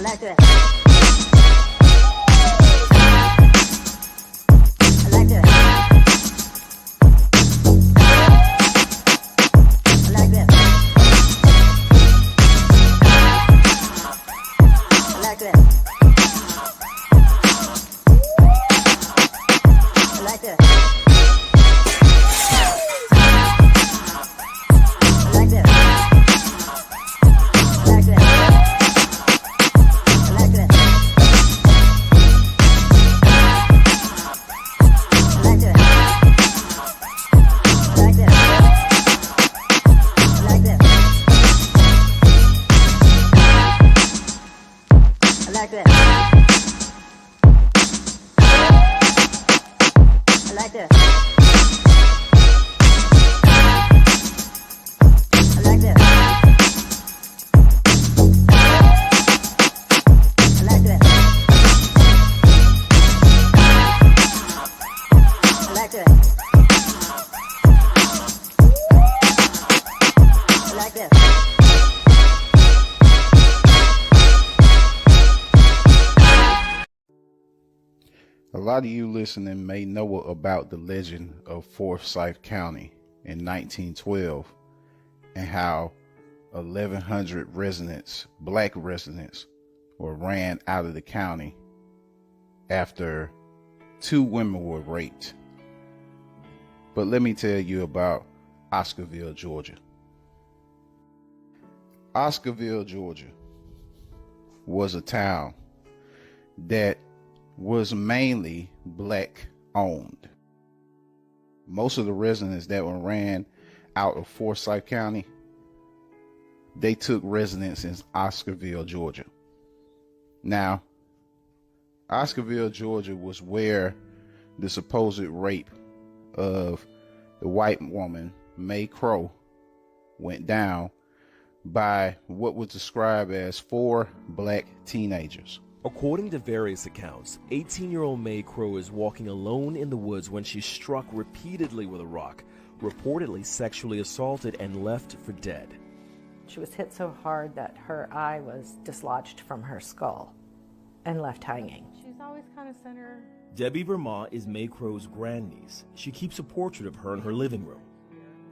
like that. A lot of you listening may know about the legend of Forsyth County in 1912 and how 1,100 residents, black residents, were ran out of the county after 2 women were raped. But let me tell you about Oscarville, Georgia. Oscarville, Georgia was a town that was mainly black owned. Most of the residents that were ran out of Forsyth County, they took residence in Oscarville, Georgia. Now, Oscarville, Georgia was where the supposed rape of the white woman, May Crow, went down by what was described as 4 black teenagers. According to various accounts, 18-year-old May Crow is walking alone in the woods when she's struck repeatedly with a rock, reportedly sexually assaulted and left for dead. She was hit so hard that her eye was dislodged from her skull and left hanging. She's always kind of sent her. Debbie Vermont is May Crow's grandniece. She keeps a portrait of her in her living room.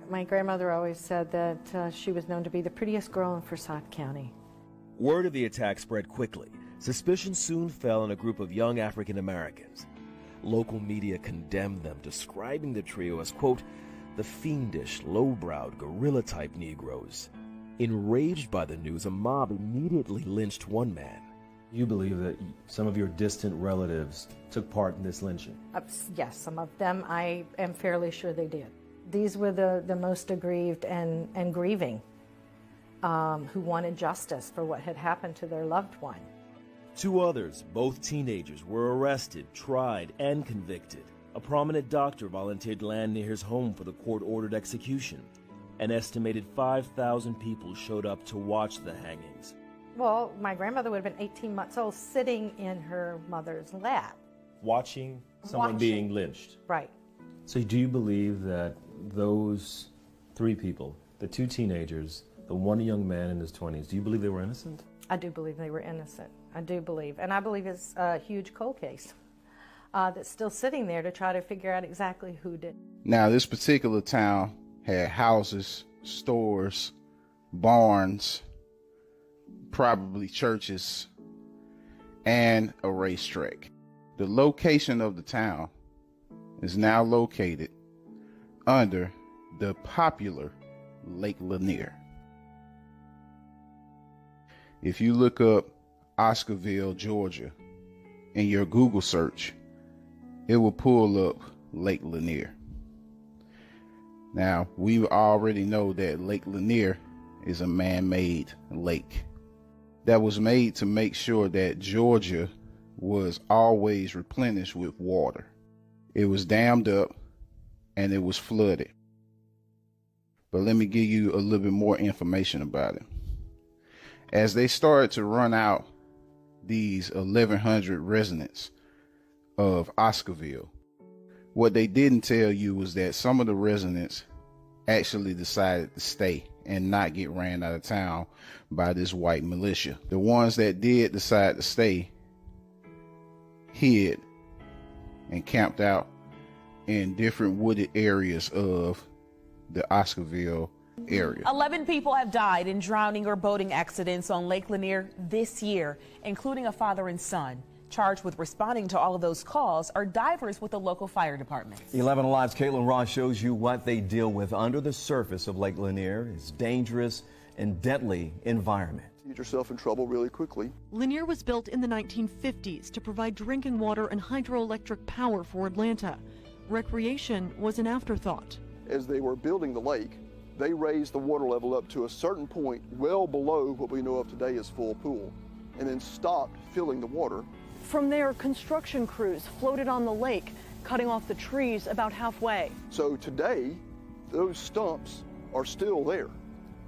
My grandmother always said that she was known to be the prettiest girl in Forsyth County. Word of the attack spread quickly. Suspicion soon fell on a group of young African Americans. Local media condemned them, describing the trio as, quote, the fiendish, low-browed, gorilla-type Negroes. Enraged by the news, a mob immediately lynched one man. You believe that some of your distant relatives took part in this lynching? Yes, some of them I am fairly sure they did. These were the most aggrieved and grieving, who wanted justice for what had happened to their loved one. 2 others, both teenagers, were arrested, tried, and convicted. A prominent doctor volunteered land near his home for the court-ordered execution. An estimated 5,000 people showed up to watch the hangings. Well, my grandmother would have been 18 months old, sitting in her mother's lap. Watching someone being lynched? Right. So do you believe that those 3 people, the 2 teenagers, the one young man in his 20s, do you believe they were innocent? I do believe they were innocent. I do believe. And I believe it's a huge cold case that's still sitting there to try to figure out exactly who did. Now, this particular town had houses, stores, barns, probably churches, and a racetrack. The location of the town is now located under the popular Lake Lanier. If you look up Oscarville, Georgia, in your Google search, it will pull up Lake Lanier. Now, we already know that Lake Lanier is a man-made lake that was made to make sure that Georgia was always replenished with water. It was dammed up and it was flooded. But let me give you a little bit more information about it. As they started to run out these 1,100 residents of Oscarville, what they didn't tell you was that some of the residents actually decided to stay and not get ran out of town by this white militia. The ones that did decide to stay hid and camped out in different wooded areas of the Oscarville area. 11 people have died in drowning or boating accidents on Lake Lanier this year, including a father and son. Charged with responding to all of those calls are divers with the local fire department. 11 Alive's Caitlin Ross shows you what they deal with under the surface of Lake Lanier. It's dangerous and deadly environment. You get yourself in trouble really quickly. Lanier was built in the 1950s to provide drinking water and hydroelectric power for Atlanta. Recreation was an afterthought. As they were building the lake, they raised the water level up to a certain point well below what we know of today as full pool, and then stopped filling the water. From there, construction crews floated on the lake, cutting off the trees about halfway. So today, those stumps are still there,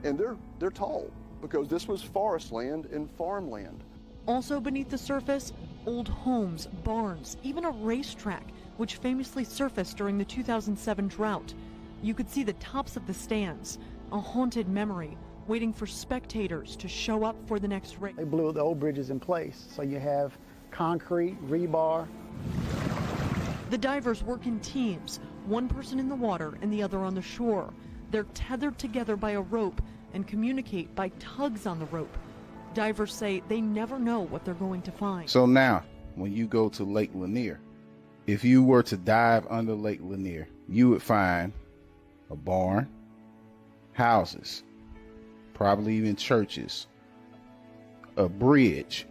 and they're tall because this was forest land and farmland. Also beneath the surface, old homes, barns, even a racetrack, which famously surfaced during the 2007 drought. You could see the tops of the stands, a haunted memory, waiting for spectators to show up for the next race. They blew the old bridges in place, so you have concrete, rebar. The divers work in teams, one person in the water and the other on the shore. They're tethered together by a rope and communicate by tugs on the rope. Divers say they never know what they're going to find. So now, when you go to Lake Lanier, if you were to dive under Lake Lanier, you would find a barn, houses, probably even churches, a bridge,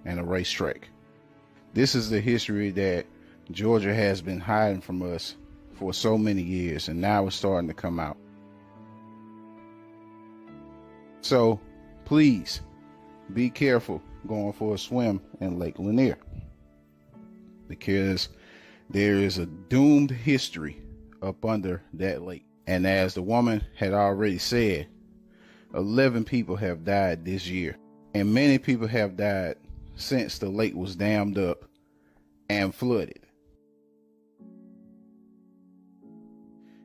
and a racetrack. This is the history that Georgia has been hiding from us for so many years, and now it's starting to come out. So please be careful going for a swim in Lake Lanier, because there is a doomed history up under that lake. And as the woman had already said, 11 people have died this year, and many people have died since the lake was dammed up and flooded.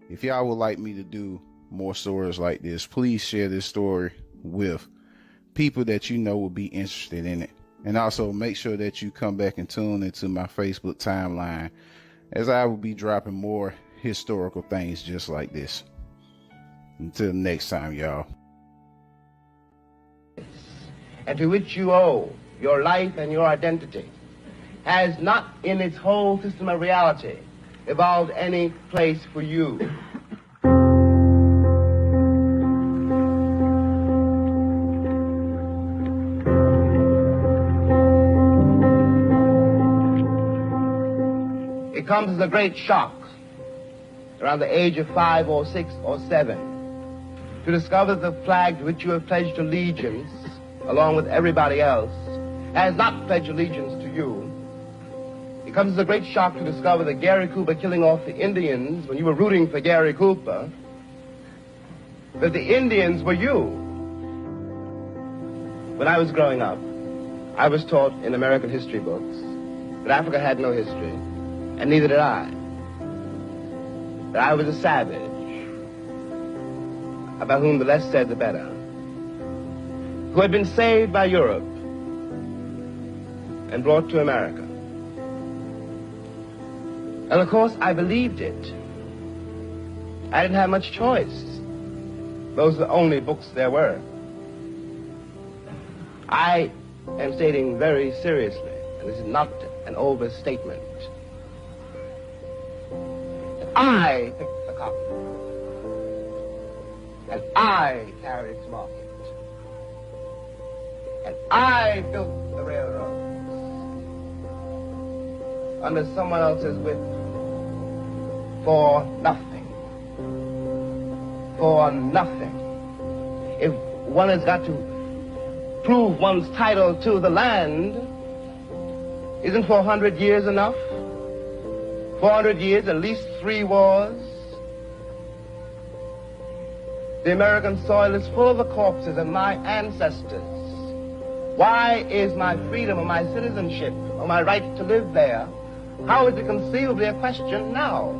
If y'all would like me to do more stories like this, please share this story with people that you know will be interested in it. And also make sure that you come back and tune into my Facebook timeline, as I will be dropping more historical things just like this. Until next time, y'all. And to which you owe your life and your identity, has not in its whole system of reality evolved any place for you. It comes as a great shock around the age of 5 or 6 or 7 to discover the flag to which you have pledged allegiance along with everybody else has not pledged allegiance to you. It comes as a great shock to discover that Gary Cooper killing off the Indians when you were rooting for Gary Cooper, that the Indians were you. When I was growing up, I was taught in American history books that Africa had no history, and neither did I. That I was a savage, about whom the less said the better, who had been saved by Europe and brought to America. And of course, I believed it. I didn't have much choice. Those were the only books there were. I am stating very seriously, and this is not an overstatement, that I picked the cotton, and I carried its market, and I built the railroads under someone else's whip for nothing. For nothing. If one has got to prove one's title to the land, isn't 400 years enough? 400 years, at least 3 wars. The American soil is full of the corpses of my ancestors. Why is my freedom or my citizenship or my right to live there, how is it conceivably a question now?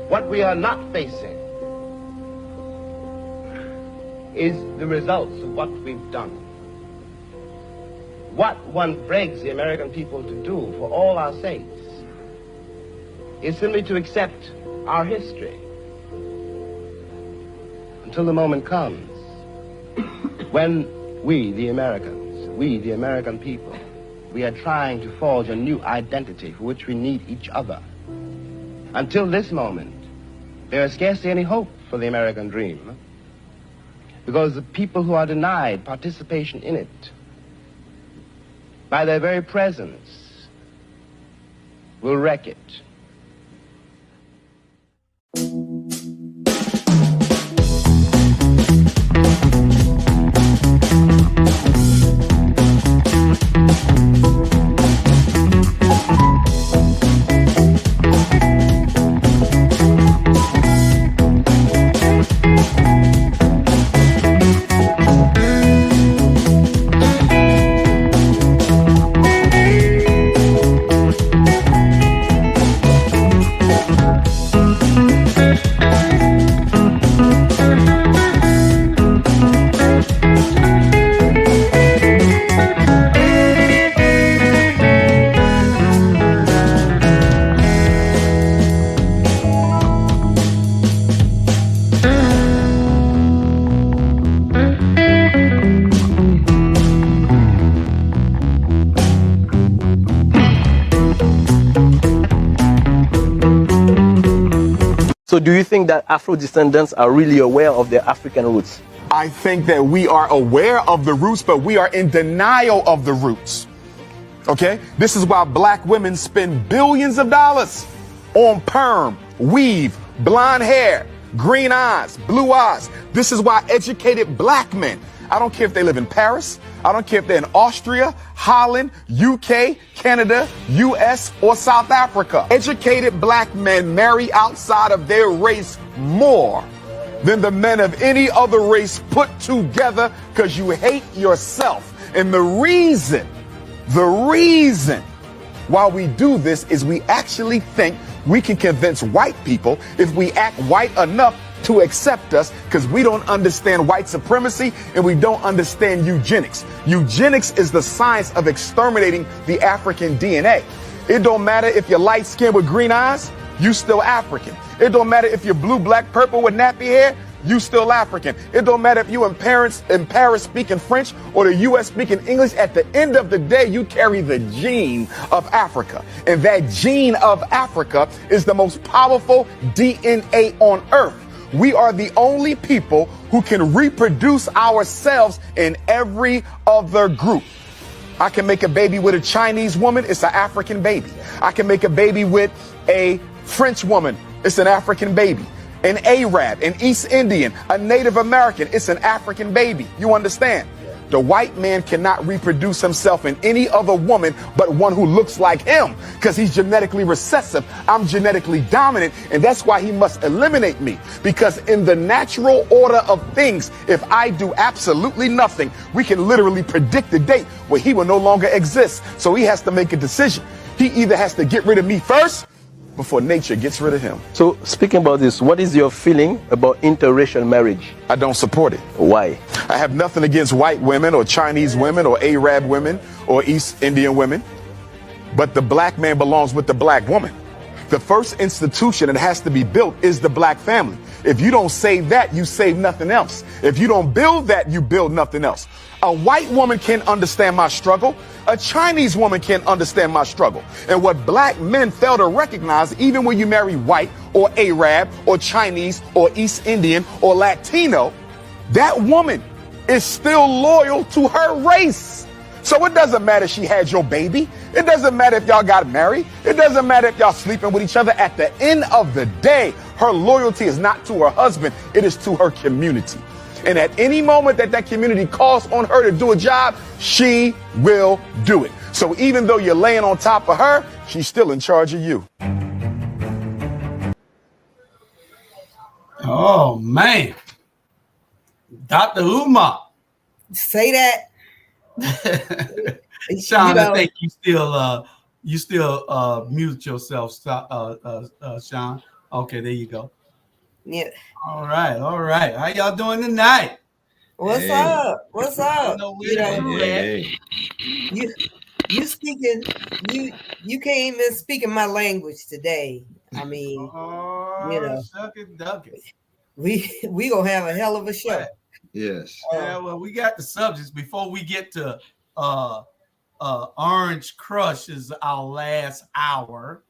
What we are not facing is the results of what we've done. What one begs the American people to do for all our sakes is simply to accept our history until the moment comes when we, the Americans, we, the American people, we are trying to forge a new identity for which we need each other. Until this moment, there is scarcely any hope for the American dream, because the people who are denied participation in it, by their very presence, will wreck it. So do you think that Afro descendants are really aware of their African roots? I think that we are aware of the roots, but we are in denial of the roots. Okay? This is why black women spend billions of dollars on perm, weave, blonde hair, green eyes, blue eyes. This is why educated black men, I don't care if they live in Paris, I don't care if they're in Austria, Holland, UK, Canada, US, or South Africa. Educated black men marry outside of their race more than the men of any other race put together because you hate yourself. And the reason why we do this is we actually think we can convince white people if we act white enough to accept us, because we don't understand white supremacy and we don't understand eugenics. Eugenics is the science of exterminating the African DNA. It don't matter if you're light skinned with green eyes, you still African. It don't matter if you're blue, black, purple with nappy hair, you still African. It don't matter if you in Paris speaking French or the US speaking English. At the end of the day, you carry the gene of Africa. And that gene of Africa is the most powerful DNA on earth. We are the only people who can reproduce ourselves in every other group. I can make a baby with a Chinese woman, it's an African baby. I can make a baby with a French woman, it's an African baby. An Arab, an East Indian, a Native American, it's an African baby. You understand? The white man cannot reproduce himself in any other woman but one who looks like him, because he's genetically recessive. I'm genetically dominant, and that's why he must eliminate me. Because in the natural order of things, if I do absolutely nothing, we can literally predict the date where he will no longer exist. So he has to make a decision. He either has to get rid of me first before nature gets rid of him. So speaking about this, what is your feeling about interracial marriage? I don't support it. Why? I have nothing against white women or Chinese women or Arab women or East Indian women, but the black man belongs with the black woman. The first institution that has to be built is the black family. If you don't save that, you save nothing else. If you don't build that, you build nothing else. A white woman can't understand my struggle. A Chinese woman can't understand my struggle. And what black men fail to recognize, even when you marry white or Arab or Chinese or East Indian or Latino, that woman is still loyal to her race. So it doesn't matter if she had your baby. It doesn't matter if y'all got married. It doesn't matter if y'all sleeping with each other. At the end of the day, her loyalty is not to her husband. It is to her community. And at any moment that that community calls on her to do a job, she will do it. So even though you're laying on top of her, she's still in charge of you. Oh, man. Dr. Umar. Say that. Sean, I think you still mute yourself, Sean. Okay, there you go. Yeah. All right. How y'all doing tonight? What's up? What's up? You know, Hey. you speaking, you can't even speak in my language today. I mean, you know, Shuck it, duck it. we gonna have a hell of a show. Yes. Yeah, well, we got the subjects before we get to Orange Crush is our last hour.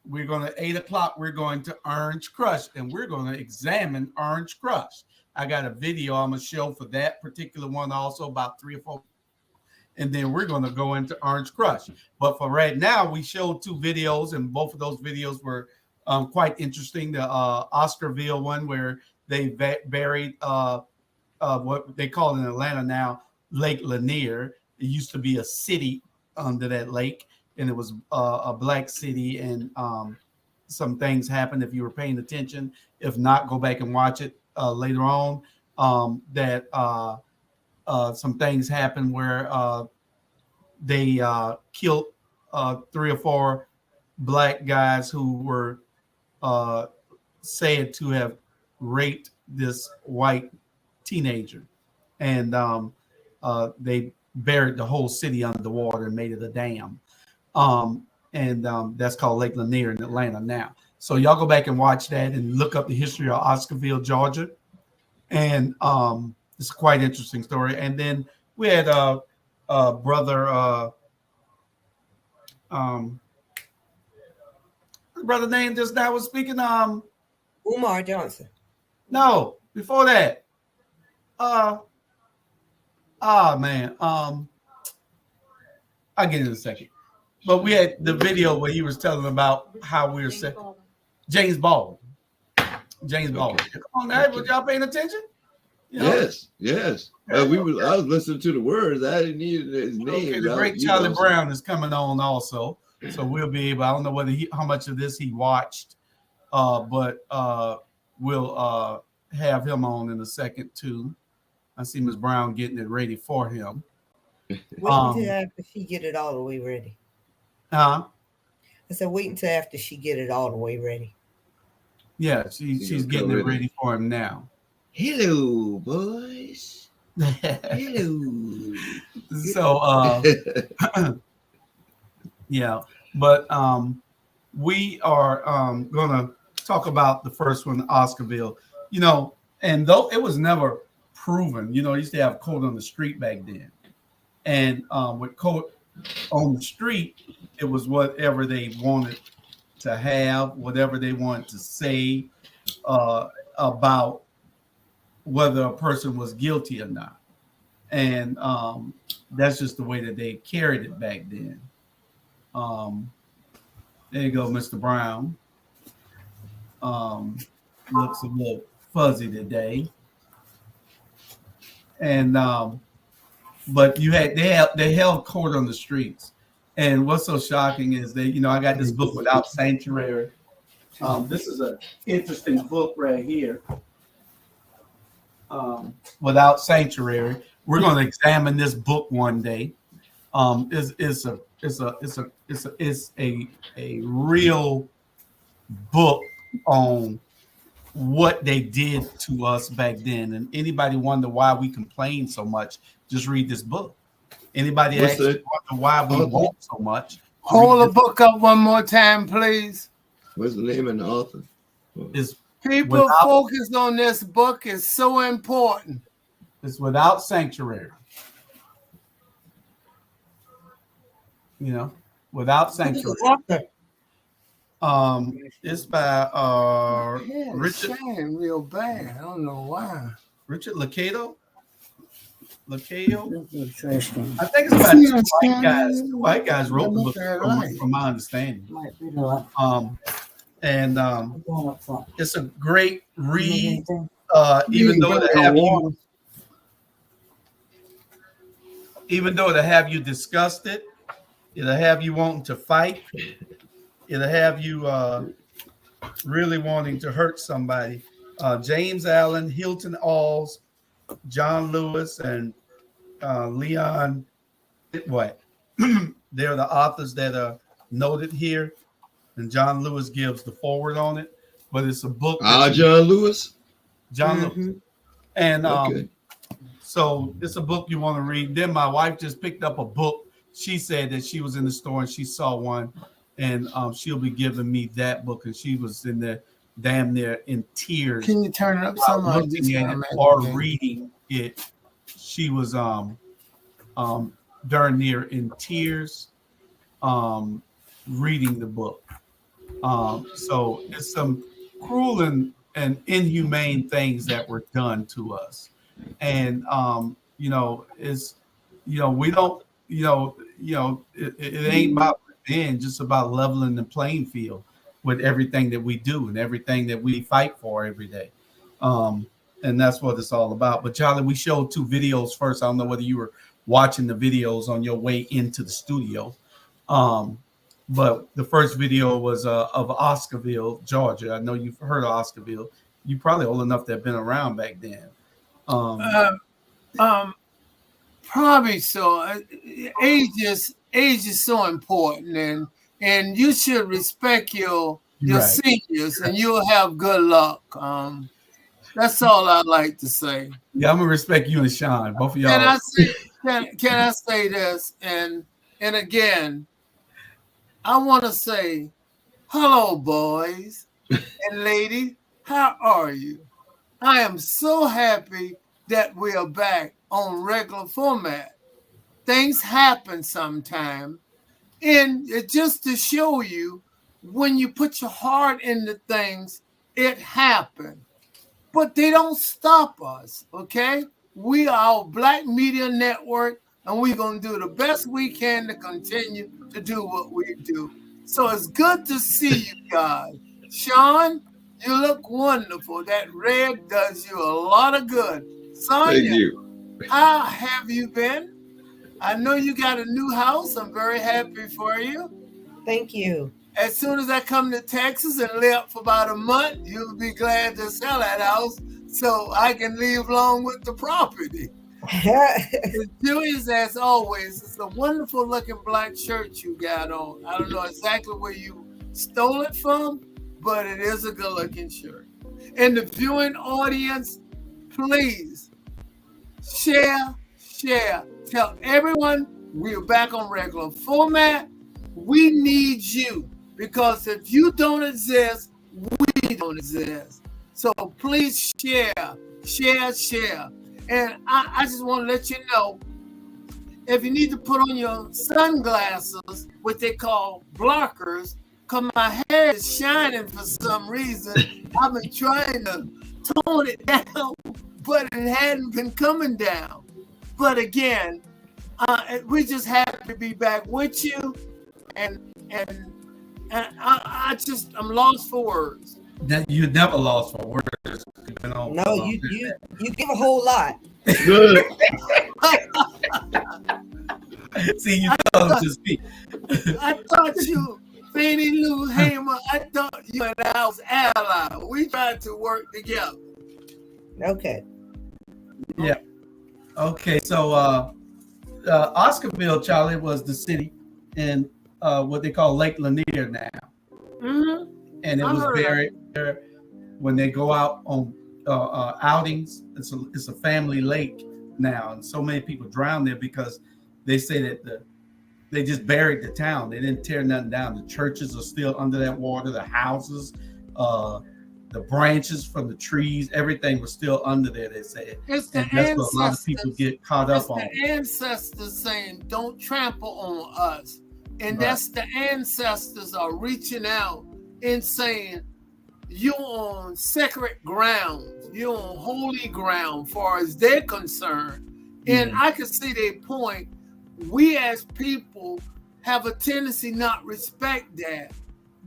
We're going to 8 o'clock. We're going to Orange Crush, and we're going to examine Orange Crush. I got a video I'm going to show for that particular one, also about 3 or 4. And then we're going to go into Orange Crush. But for right now, we showed 2 videos, and both of those videos were quite interesting. The Oscarville one, where they buried what they call in Atlanta now Lake Lanier. It used to be a city under that lake, and it was a black city, and some things happened if you were paying attention. If not, go back and watch it later on. Some things happened where they killed 3 or 4 black guys who were said to have raped this white teenager, and they buried the whole city under the water and made it a dam. That's called Lake Lanier in Atlanta now. So y'all go back and watch that and look up the history of Oscarville, Georgia. And it's a quite interesting story. And then we had brother name just now was speaking. Umar Johnson. No, before that. Man. I'll get in a second. But we had the video where he was telling about how we were set. James Baldwin. James Baldwin. Come on now, were y'all paying attention? You know? Yes. I was listening to the words. I didn't need his name. Okay, the great Charlie Brown is coming on also. So we'll be able, I don't know whether how much of this he watched, but we'll have him on in a second too. I see Ms. Brown getting it ready for him. Wait until after she get it all the way ready. Huh? I said wait until after she get it all the way ready. Yeah, she's getting it ready for him now. Hello, boys. Hello. So yeah, but we are gonna talk about the first one, Oscarville. You know, and though it was never proven, you know, used to have code on the street back then. And with code on the street, it was whatever they wanted to have, whatever they wanted to say about whether a person was guilty or not. And that's just the way that they carried it back then. There you go, Mr. Brown. Looks a little fuzzy today. And but they held court on the streets. And what's so shocking is that, you know, I got this book, Without Sanctuary. This is an interesting book right here. Without Sanctuary. We're going to examine this book one day. It's a real book on what they did to us back then. And anybody wonder why we complain so much, just read this book. Anybody actually wonder why we walk so much? Hold the book up one more time, please. What's the name of the author? People focus on this book. It's so important. It's Without Sanctuary. You know, Without Sanctuary. It's by Richard. Real bad. I don't know why. Richard Lacato. I think it's about 2 white guys. 2 white guys wrote the book, from my understanding. It's a great read. Even though to have you discussed it, it'll have you wanting to fight. It'll have you really wanting to hurt somebody. James Allen, Hilton Alls, John Lewis, and Leon White. They're the authors that are noted here, and John Lewis gives the forward on it. But it's a book. John Lewis. John Lewis. And So it's a book you want to read. Then my wife just picked up a book. She said that she was in the store and she saw one, and she'll be giving me that book. And she was in there damn near in tears. Can you turn it up some? Looking at it or reading it. She was darn near in tears reading the book. So it's some cruel and inhumane things that were done to us. And we don't, it ain't about revenge, it's about leveling the playing field with everything that we do and everything that we fight for every day. And that's what it's all about. But Charlie, we showed 2 videos first. I don't know whether you were watching the videos on your way into the studio. But the first video was of Oscarville, Georgia. I know you've heard of Oscarville. You probably old enough to have been around back then. Probably so. Age is so important, and you should respect your Right. seniors, and you'll have good luck. That's all I like to say. Yeah, I'm gonna respect you and Sean, both of y'all. Can I say this? And again, I want to say, hello, boys and ladies. How are you? I am so happy that we are back on regular format. Things happen sometime, and just to show you, when you put your heart into things, it happens. But they don't stop us, okay? We are Black Media Network, and we're going to do the best we can to continue to do what we do. So it's good to see you guys. Sean, you look wonderful. That red does you a lot of good. Sonia, Thank you. how have you been? I know you got a new house. I'm very happy for you. Thank you. As soon as I come to Texas and live for about a month, you'll be glad to sell that house so I can leave along with the property. Julius, as always, it's a wonderful looking black shirt you got on. I don't know exactly where you stole it from, but it is a good looking shirt. And the viewing audience, please share. Tell everyone we're back on regular format. We need you, because if you don't exist, we don't exist. So please share. And I just want to let you know, if you need to put on your sunglasses, what they call blockers, because my hair is shining for some reason. I've been trying to tone it down, but it hadn't been coming down. But again, we just happy to be back with you, and I'm lost for words. That you never lost for words. No, you give a whole lot. Good. See, you told him to speak. I thought you, Fannie Lou Hamer, I thought you and I was allies. We tried to work together. Okay. Yeah. Okay, so Oscarville, Charlie, was the city in what they call Lake Lanier now. Mm-hmm. And it was very, when they go out on outings, it's a family lake now, and so many people drown there because they say that they just buried the town. They didn't tear nothing down. The churches are still under that water. The houses, the branches from the trees, everything was still under there. They said, It's the and that's what a lot of people get caught up on. The ancestors saying, "Don't trample on us," and that's the ancestors are reaching out and saying, "You're on sacred ground. You're on holy ground," far as they're concerned. And I can see their point. We as people have a tendency not respect that,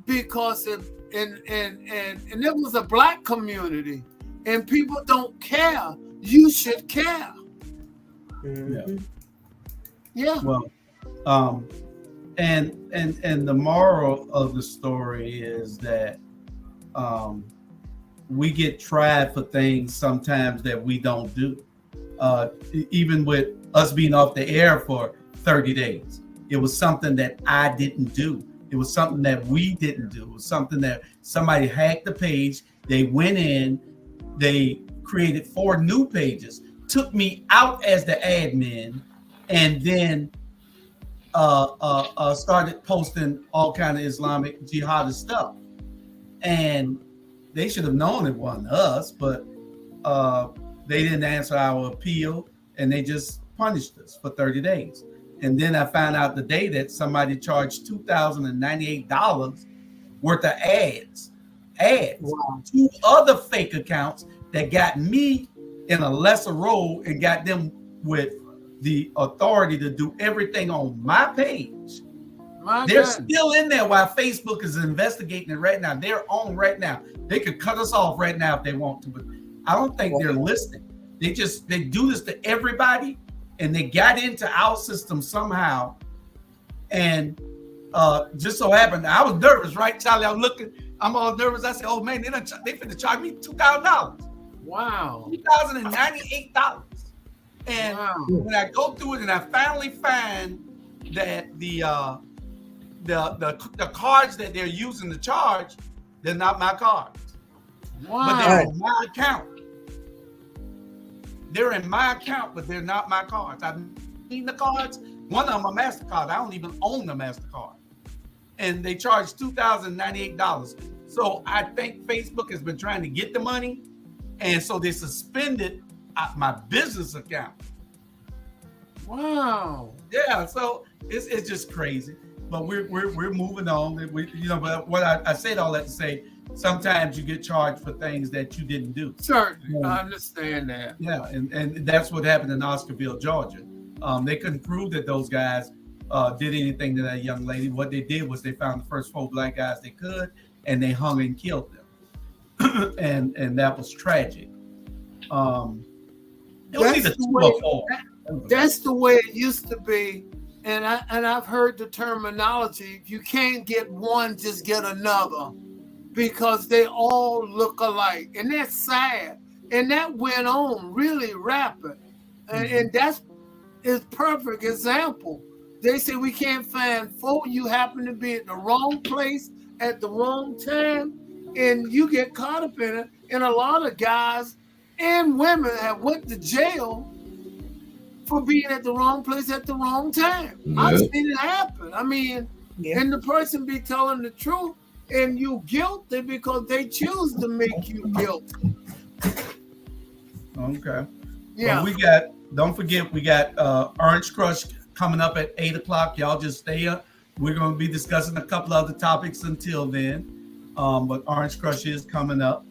because if and it was a black community, and people don't care. You should care. Yeah. Well, and the moral of the story is that we get tried for things sometimes that we don't do. Even with us being off the air for 30 days, it was something that I didn't do. It was something that we didn't do. It was something that somebody hacked the page. They went in, they created 4 new pages, took me out as the admin, and then started posting all kind of Islamic jihadist stuff. And they should have known it wasn't us, but they didn't answer our appeal, and they just punished us for 30 days. And then I found out the day that somebody charged $2,098 worth of ads. Wow. 2 other fake accounts that got me in a lesser role and got them with the authority to do everything on my page. They're still in there while Facebook is investigating it right now. They're on right now. They could cut us off right now if they want to, but I don't think they're listening. They do this to everybody, and they got into our system somehow. And just so happened, I was nervous, right, Charlie? I'm all nervous. I said, "Oh man, they finna charge me $2,000." Wow, $2,098. And when I go through it, and I finally find that the cards that they're using to charge, they're not my cards. Wow. But they're in my account. They're in my account, but they're not my cards. I've seen the cards. One of them a MasterCard. I don't even own the MasterCard. And they charge $2,098. So I think Facebook has been trying to get the money, and so they suspended my business account. Wow. Yeah, so it's just crazy. But we're moving on. But what I said all that to say, sometimes you get charged for things that you didn't do. Certainly, I understand that. Yeah, and that's what happened in Oscarville, Georgia. They couldn't prove that those guys did anything to that young lady. What they did was they found the first 4 black guys they could, and they hung and killed them. and that was tragic. That's the way it used to be. And I've heard the terminology, you can't get one, just get another, because they all look alike. And that's sad. And that went on really rapid. And that's a perfect example. They say we can't find 4, you happen to be at the wrong place at the wrong time, and you get caught up in it. And a lot of guys and women have went to jail for being at the wrong place at the wrong time. Yeah. I've seen it happen. I mean, and the person be telling the truth, and you guilty because they choose to make you guilty. Okay. Yeah. Well, don't forget, we got Orange Crush coming up at 8:00. Y'all just stay up. We're going to be discussing a couple other topics until then. But Orange Crush is coming up.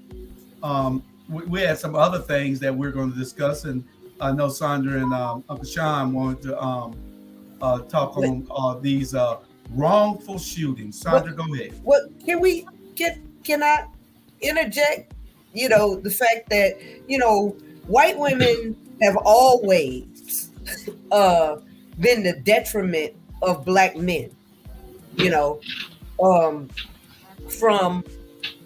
We had some other things that we're going to discuss, and I know Sandra and Uncle Sean wanted to talk on these wrongful shootings. Sandra, go ahead. What can I interject? The fact that white women have always been the detriment of black men. From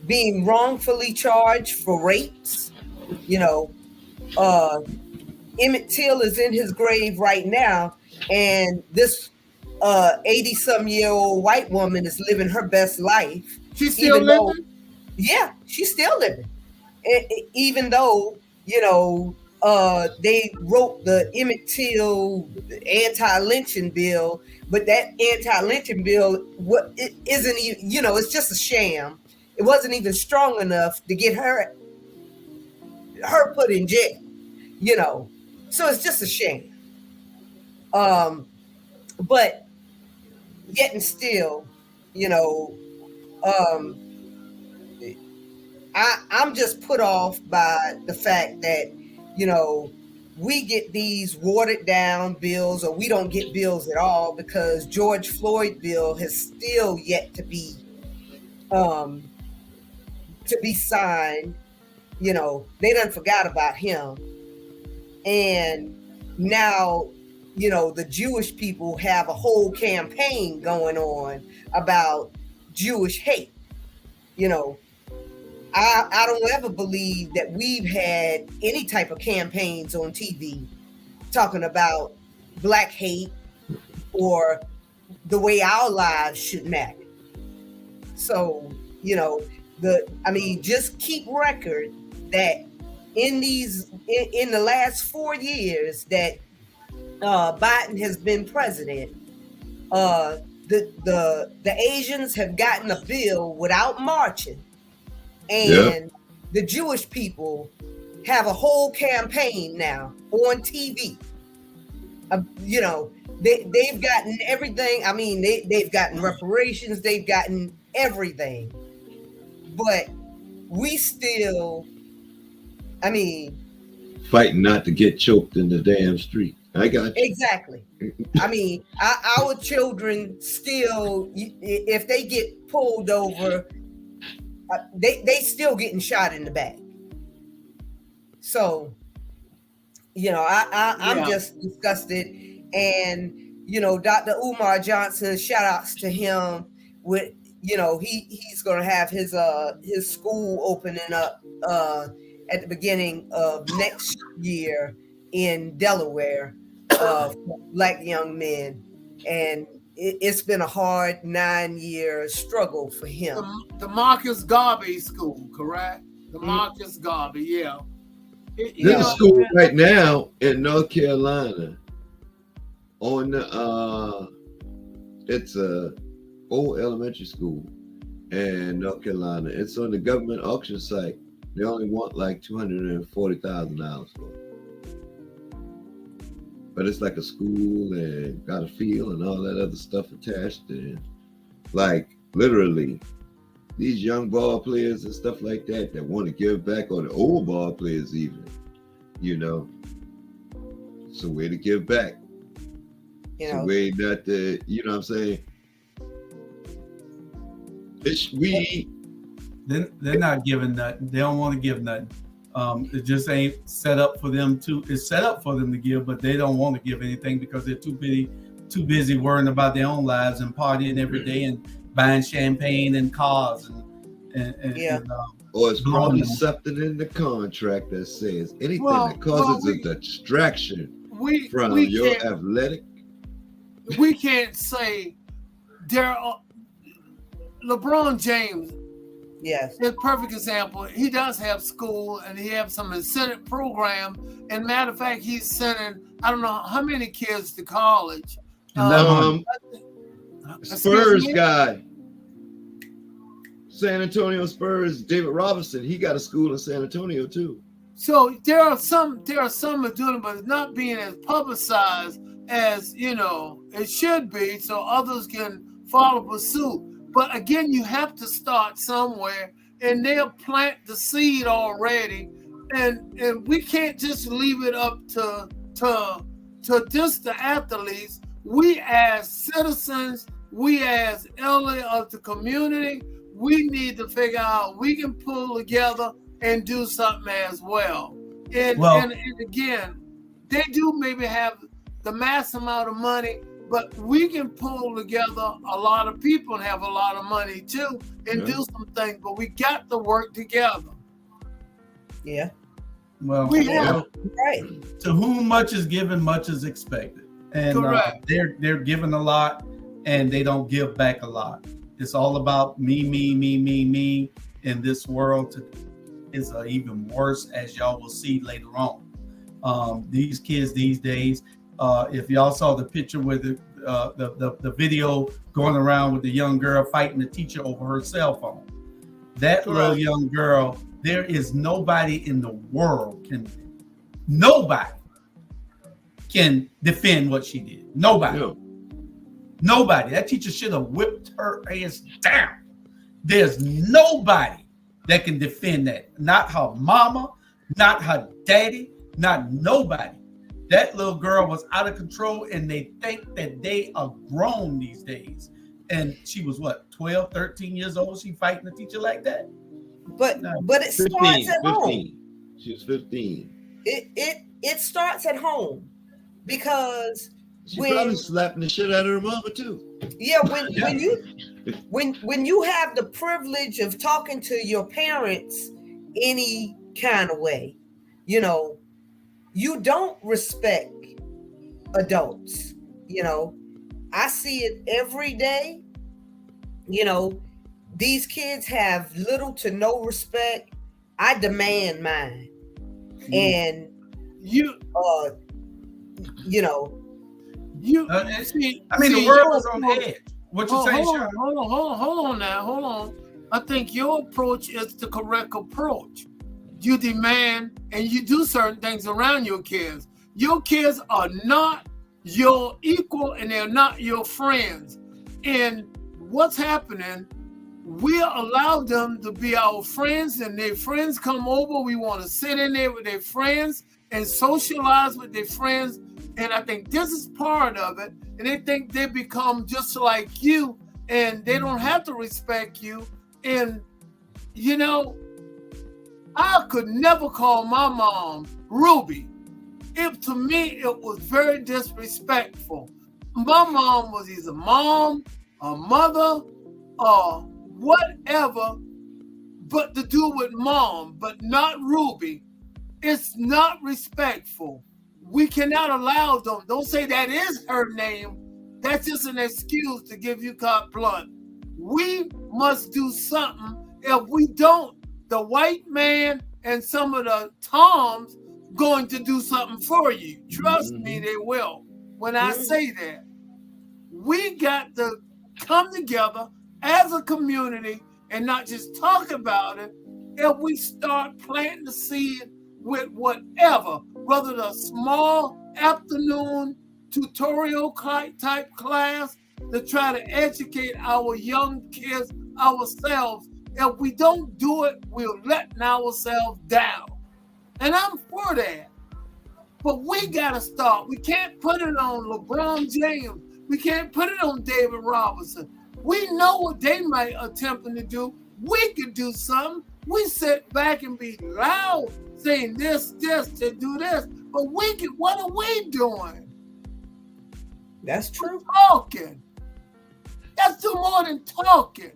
being wrongfully charged for rapes. Emmett Till is in his grave right now, and this 80-some-year-old white woman is living her best life. She's still living? Yeah, she's still living. Even though, they wrote the Emmett Till anti-lynching bill, but that anti-lynching bill isn't even, it's just a sham. It wasn't even strong enough to get her put in jail, So it's just a shame. But yet and still, I'm just put off by the fact that, we get these watered down bills, or we don't get bills at all, because George Floyd bill has still yet to be signed. They done forgot about him. And now, the Jewish people have a whole campaign going on about Jewish hate. I don't ever believe that we've had any type of campaigns on TV talking about black hate or the way our lives should matter. So, just keep record that in the last 4 years that Biden has been president, the Asians have gotten a bill without marching, and the Jewish people have a whole campaign now on TV. You know, they've gotten everything. I mean, they've gotten reparations, they've gotten everything, but we still, I mean, fighting not to get choked in the damn street. I got you. Exactly. I mean, our children still, if they get pulled over, they still getting shot in the back. So, you know, I'm just disgusted. And, you know, Dr. Umar Johnson, shout outs to him with, you know, he's going to have his school opening up at the beginning of next year in Delaware for Black young men. And it's been a hard 9-year struggle for him. The Marcus Garvey School, correct? The Marcus Garvey, yeah. There's a school right now in North Carolina on it's a old elementary school in North Carolina. It's on the government auction site. They only want like $240,000 for it. But it's like a school and got a field and all that other stuff attached. And like literally these young ball players and stuff like that want to give back, or the old ball players even, you know, it's a way to give back. It's a way not to, you know what I'm saying? They're not giving nothing. They don't want to give nothing. It just ain't set up for them to. It's set up for them to give, but they don't want to give anything because they're too busy worrying about their own lives and partying every day and buying champagne and cars and or it's probably something in the contract that says anything that causes a distraction from your athletic. We can't say there are LeBron James. Yes, it's a perfect example. He does have school and he has some incentive program. And matter of fact, he's sending I don't know how many kids to college. Spurs guy, San Antonio Spurs, David Robinson. He got a school in San Antonio too. So there are some that doing it, but it's not being as publicized as it should be, so others can follow suit. But again, you have to start somewhere, and they'll plant the seed already, and we can't just leave it up to just the athletes. We as citizens, we as elderly of the community, we need to figure out we can pull together and do something as well. And again, they do maybe have the mass amount of money, but we can pull together a lot of people and have a lot of money too and do some things, but we got to work together. Yeah. Well, right. To whom much is given, much is expected. And they're giving a lot and they don't give back a lot. It's all about me in this world. Is even worse, as y'all will see later on. These kids these days, if y'all saw the picture with the video going around with the young girl fighting the teacher over her cell phone, that little young girl, there is nobody in the world nobody can defend what she did. Nobody. That teacher should have whipped her ass down. There's nobody that can defend that. Not her mama, not her daddy, not nobody. That little girl was out of control, and they think that they are grown these days. And she was 12, 13 years old. She fighting a teacher like that. But it starts at home. She was 15. It starts at home, because she probably slapping the shit out of her mama too. Yeah, when you have the privilege of talking to your parents any kind of way, you don't respect adults. I see it every day. These kids have little to no respect. I demand mine. and you know, see, the world was on edge. What you saying, Sean? Hold on now, hold on. I think your approach is the correct approach. You demand and you do certain things around your kids. Your kids are not your equal and they're not your friends. And what's happening, we allow them to be our friends, and their friends come over. We want to sit in there with their friends and socialize with their friends. And I think this is part of it. And they think they become just like you, and they don't have to respect you. And, you know, I could never call my mom Ruby. To me, it was very disrespectful. My mom was either mom or mother or whatever, but to do with mom, but not Ruby. It's not respectful. We cannot allow them. Don't say that is her name. That's just an excuse to give you carte blanche. We must do something. If we don't, the white man and some of the Toms going to do something for you. Trust me, they will. When I say that, we got to come together as a community and not just talk about it. If we start planting the seed with whatever, whether the small afternoon tutorial type class to try to educate our young kids ourselves. If we don't do it, we're letting ourselves down. And I'm for that. But we got to start. We can't put it on LeBron James. We can't put it on David Robinson. We know what they might attempting to do. We could do something. We sit back and be loud saying this, to do this. But what are we doing? That's true. We're talking. That's do more than talking.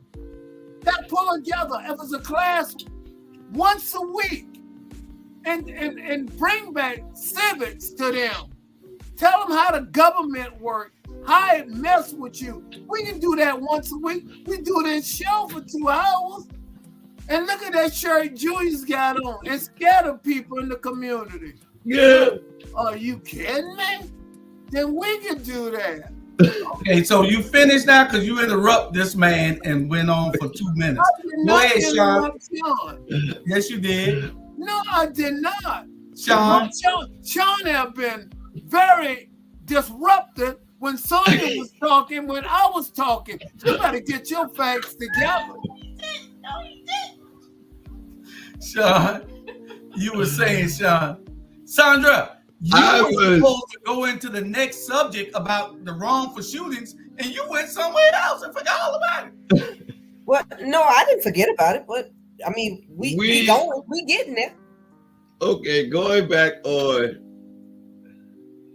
That pull together. If it's a class once a week and bring back civics to them. Tell them how the government works, how it mess with you. We can do that once a week. We do this show for 2 hours. And look at that shirt Julius got on and scatter people in the community. Yeah. Are you kidding me? Then we can do that. Okay, so you finished now because you interrupt this man and went on for 2 minutes. Go ahead, Sean. Yes, you did. No, I did not. Sean have been very disruptive when Sonia was talking, when I was talking. You better get your facts together. Sean, you were saying, Sean. Sandra, you were supposed to go into the next subject about the wrongful shootings, and you went somewhere else and forgot all about it. Well, no, I didn't forget about it, but I mean, we getting there. Okay, going back on,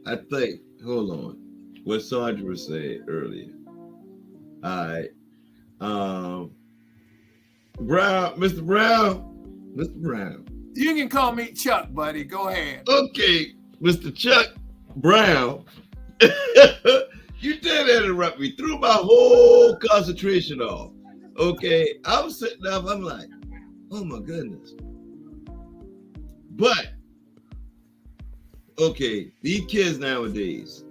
I think, hold on, what Sandra said earlier. All right. Mr. Brown. You can call me Chuck, buddy. Go ahead. Okay, Mr. Chuck Brown. You did interrupt me. Threw my whole concentration off. Okay, I was sitting up. I'm like, oh my goodness. But, okay, these kids nowadays,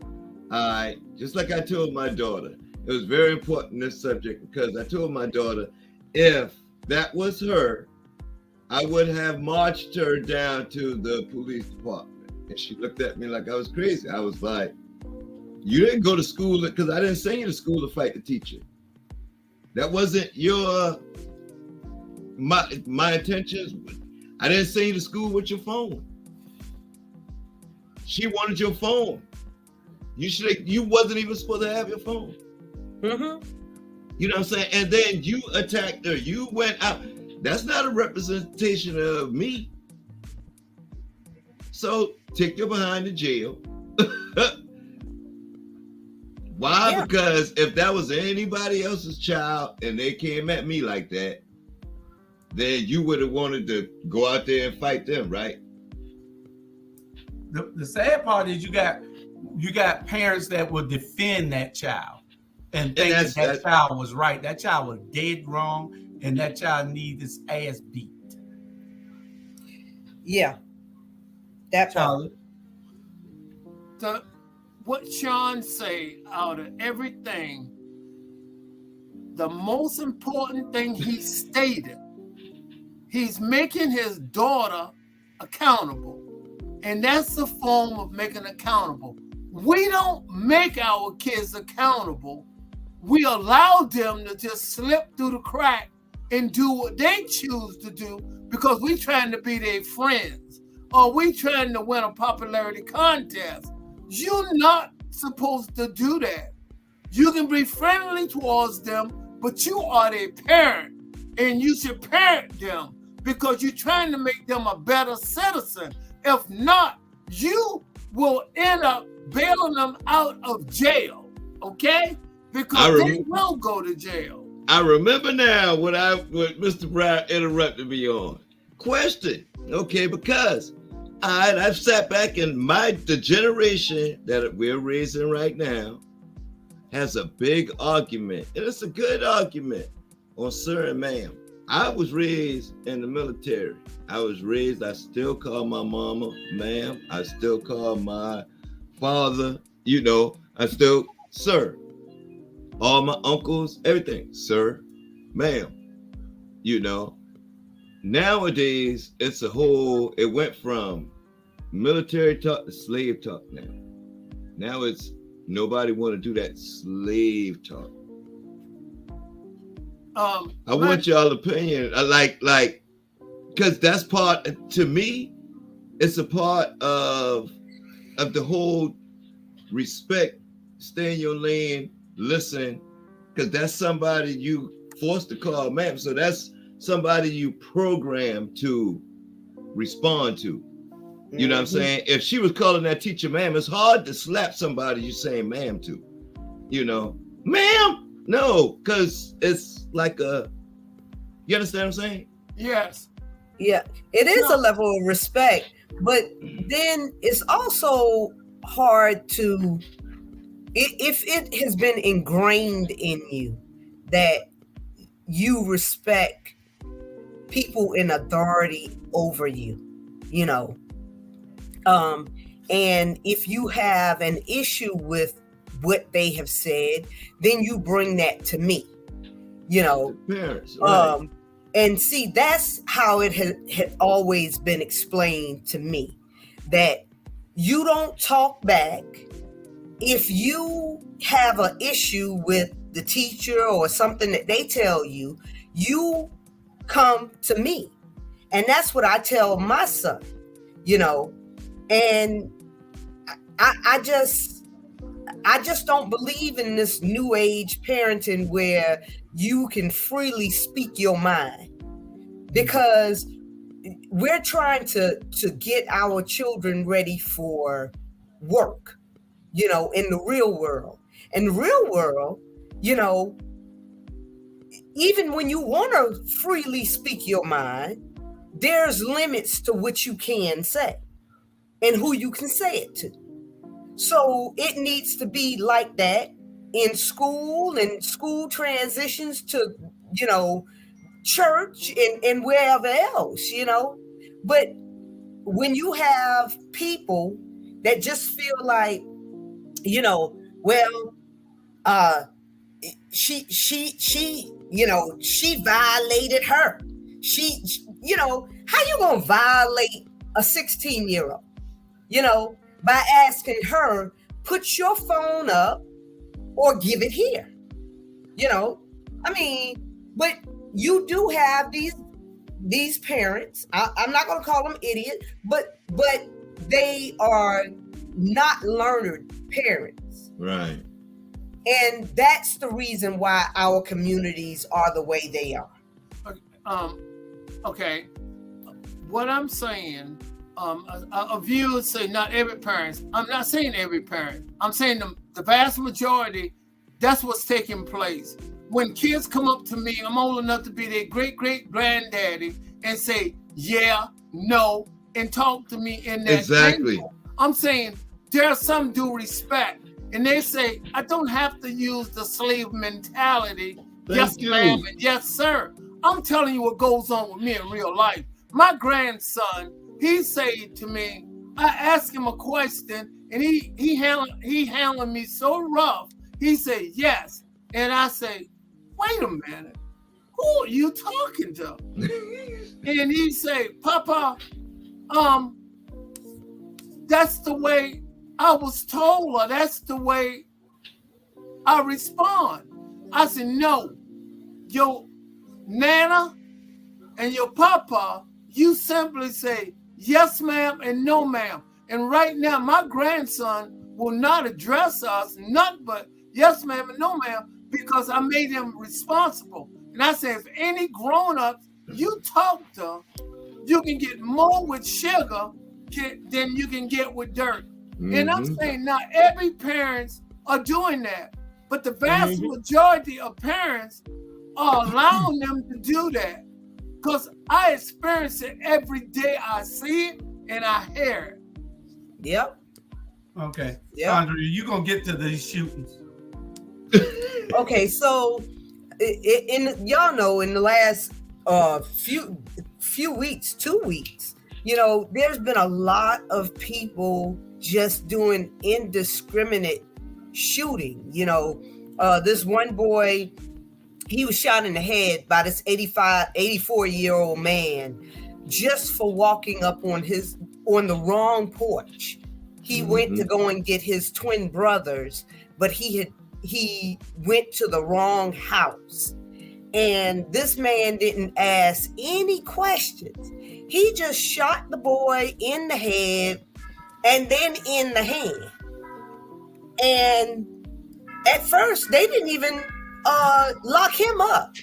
just like I told my daughter, it was very important, this subject, because I told my daughter, if that was her, I would have marched her down to the police department. And she looked at me like I was crazy. I was like, you didn't go to school, because I didn't send you to school to fight the teacher. That wasn't my intentions. I didn't send you to school with your phone. She wanted your phone. You wasn't even supposed to have your phone. Mm-hmm. You know what I'm saying? And then you attacked her. You went out. That's not a representation of me. So take your behind to jail. Why? Yeah. Because if that was anybody else's child and they came at me like that, then you would have wanted to go out there and fight them, right? The sad part is you got parents that will defend that child and think that child was right. That child was dead wrong, and that child needs his ass beat. Yeah. That part. What Sean say out of everything, the most important thing he stated, he's making his daughter accountable. And that's the form of making accountable. We don't make our kids accountable. We allow them to just slip through the crack and do what they choose to do because we trying to be their friends or we trying to win a popularity contest. You're not supposed to do that. You can be friendly towards them, but you are their parent and you should parent them because you're trying to make them a better citizen. If not, you will end up bailing them out of jail, okay? Because they will go to jail. I remember now what Mr. Brown interrupted me on. Question, okay, because I've sat back and the generation that we're raising right now has a big argument, and it's a good argument on sir and ma'am. I was raised in the military. I still call my mama ma'am. I still call my father, I still, sir. All my uncles, everything, sir, ma'am. Nowadays, it went from military talk to slave talk now. Now it's nobody want to do that slave talk. I want y'all opinion. I like, because that's part, to me, it's a part of the whole respect, stay in your lane, listen, because that's somebody you forced to call ma'am. So that's somebody you program to respond to. You know what I'm saying? If she was calling that teacher ma'am, it's hard to slap somebody you saying ma'am to. Ma'am? No, because it's like you understand what I'm saying? Yes. Yeah, it is a level of respect, but then it's also hard to, if it has been ingrained in you that you respect people in authority over you, and if you have an issue with what they have said, then you bring that to me, Parents, right. And see, that's how it had always been explained to me, that you don't talk back. If you have an issue with the teacher or something that they tell you, you come to me. And that's what I tell my son, and I just don't believe in this new age parenting where you can freely speak your mind, because we're trying to get our children ready for work, in the real world. In the real world, even when you want to freely speak your mind, there's limits to what you can say and who you can say it to. So it needs to be like that in school and school transitions to, church and wherever else, But when you have people that just feel like, she violated her. How you gonna violate a 16-year-old? By asking her, put your phone up or give it here. But you do have these parents. I'm not gonna call them idiots, but they are not learned parents. Right. And that's the reason why our communities are the way they are. Okay. What I'm saying, a viewer would say not every parent. I'm not saying every parent. I'm saying the vast majority, that's what's taking place. When kids come up to me, I'm old enough to be their great-great-granddaddy and say, yeah, no, and talk to me in that exactly. Angle. I'm saying there's some due respect. And they say, I don't have to use the slave mentality. Yes, ma'am, and yes, sir. I'm telling you what goes on with me in real life. My grandson, he said to me, I asked him a question, and he handled me so rough. He said yes, and I say, wait a minute, who are you talking to? And he say, Papa, that's the way I was told, or that's the way I respond. I said, no, your Nana and your Papa, you simply say yes, ma'am, and no, ma'am. And right now, my grandson will not address us, nothing but yes, ma'am, and no, ma'am, because I made him responsible. And I say, if any grown-ups you talk to, you can get more with sugar than you can get with dirt. And I'm saying now every parents are doing that, but the vast majority of parents are allowing them to do that, because I experience it every day. I see it and I hear it. Yep. Okay. Yep. Andre, you're going to get to these shootings. Okay, so y'all know in the last few weeks, 2 weeks, you know, there's been a lot of people just doing indiscriminate shooting. You know, this one boy, he was shot in the head by this 84-year-old man just for walking up on the wrong porch. He went to go and get his twin brothers, but he went to the wrong house. And this man didn't ask any questions. He just shot the boy in the head and then in the hand. And at first, they didn't even lock him up.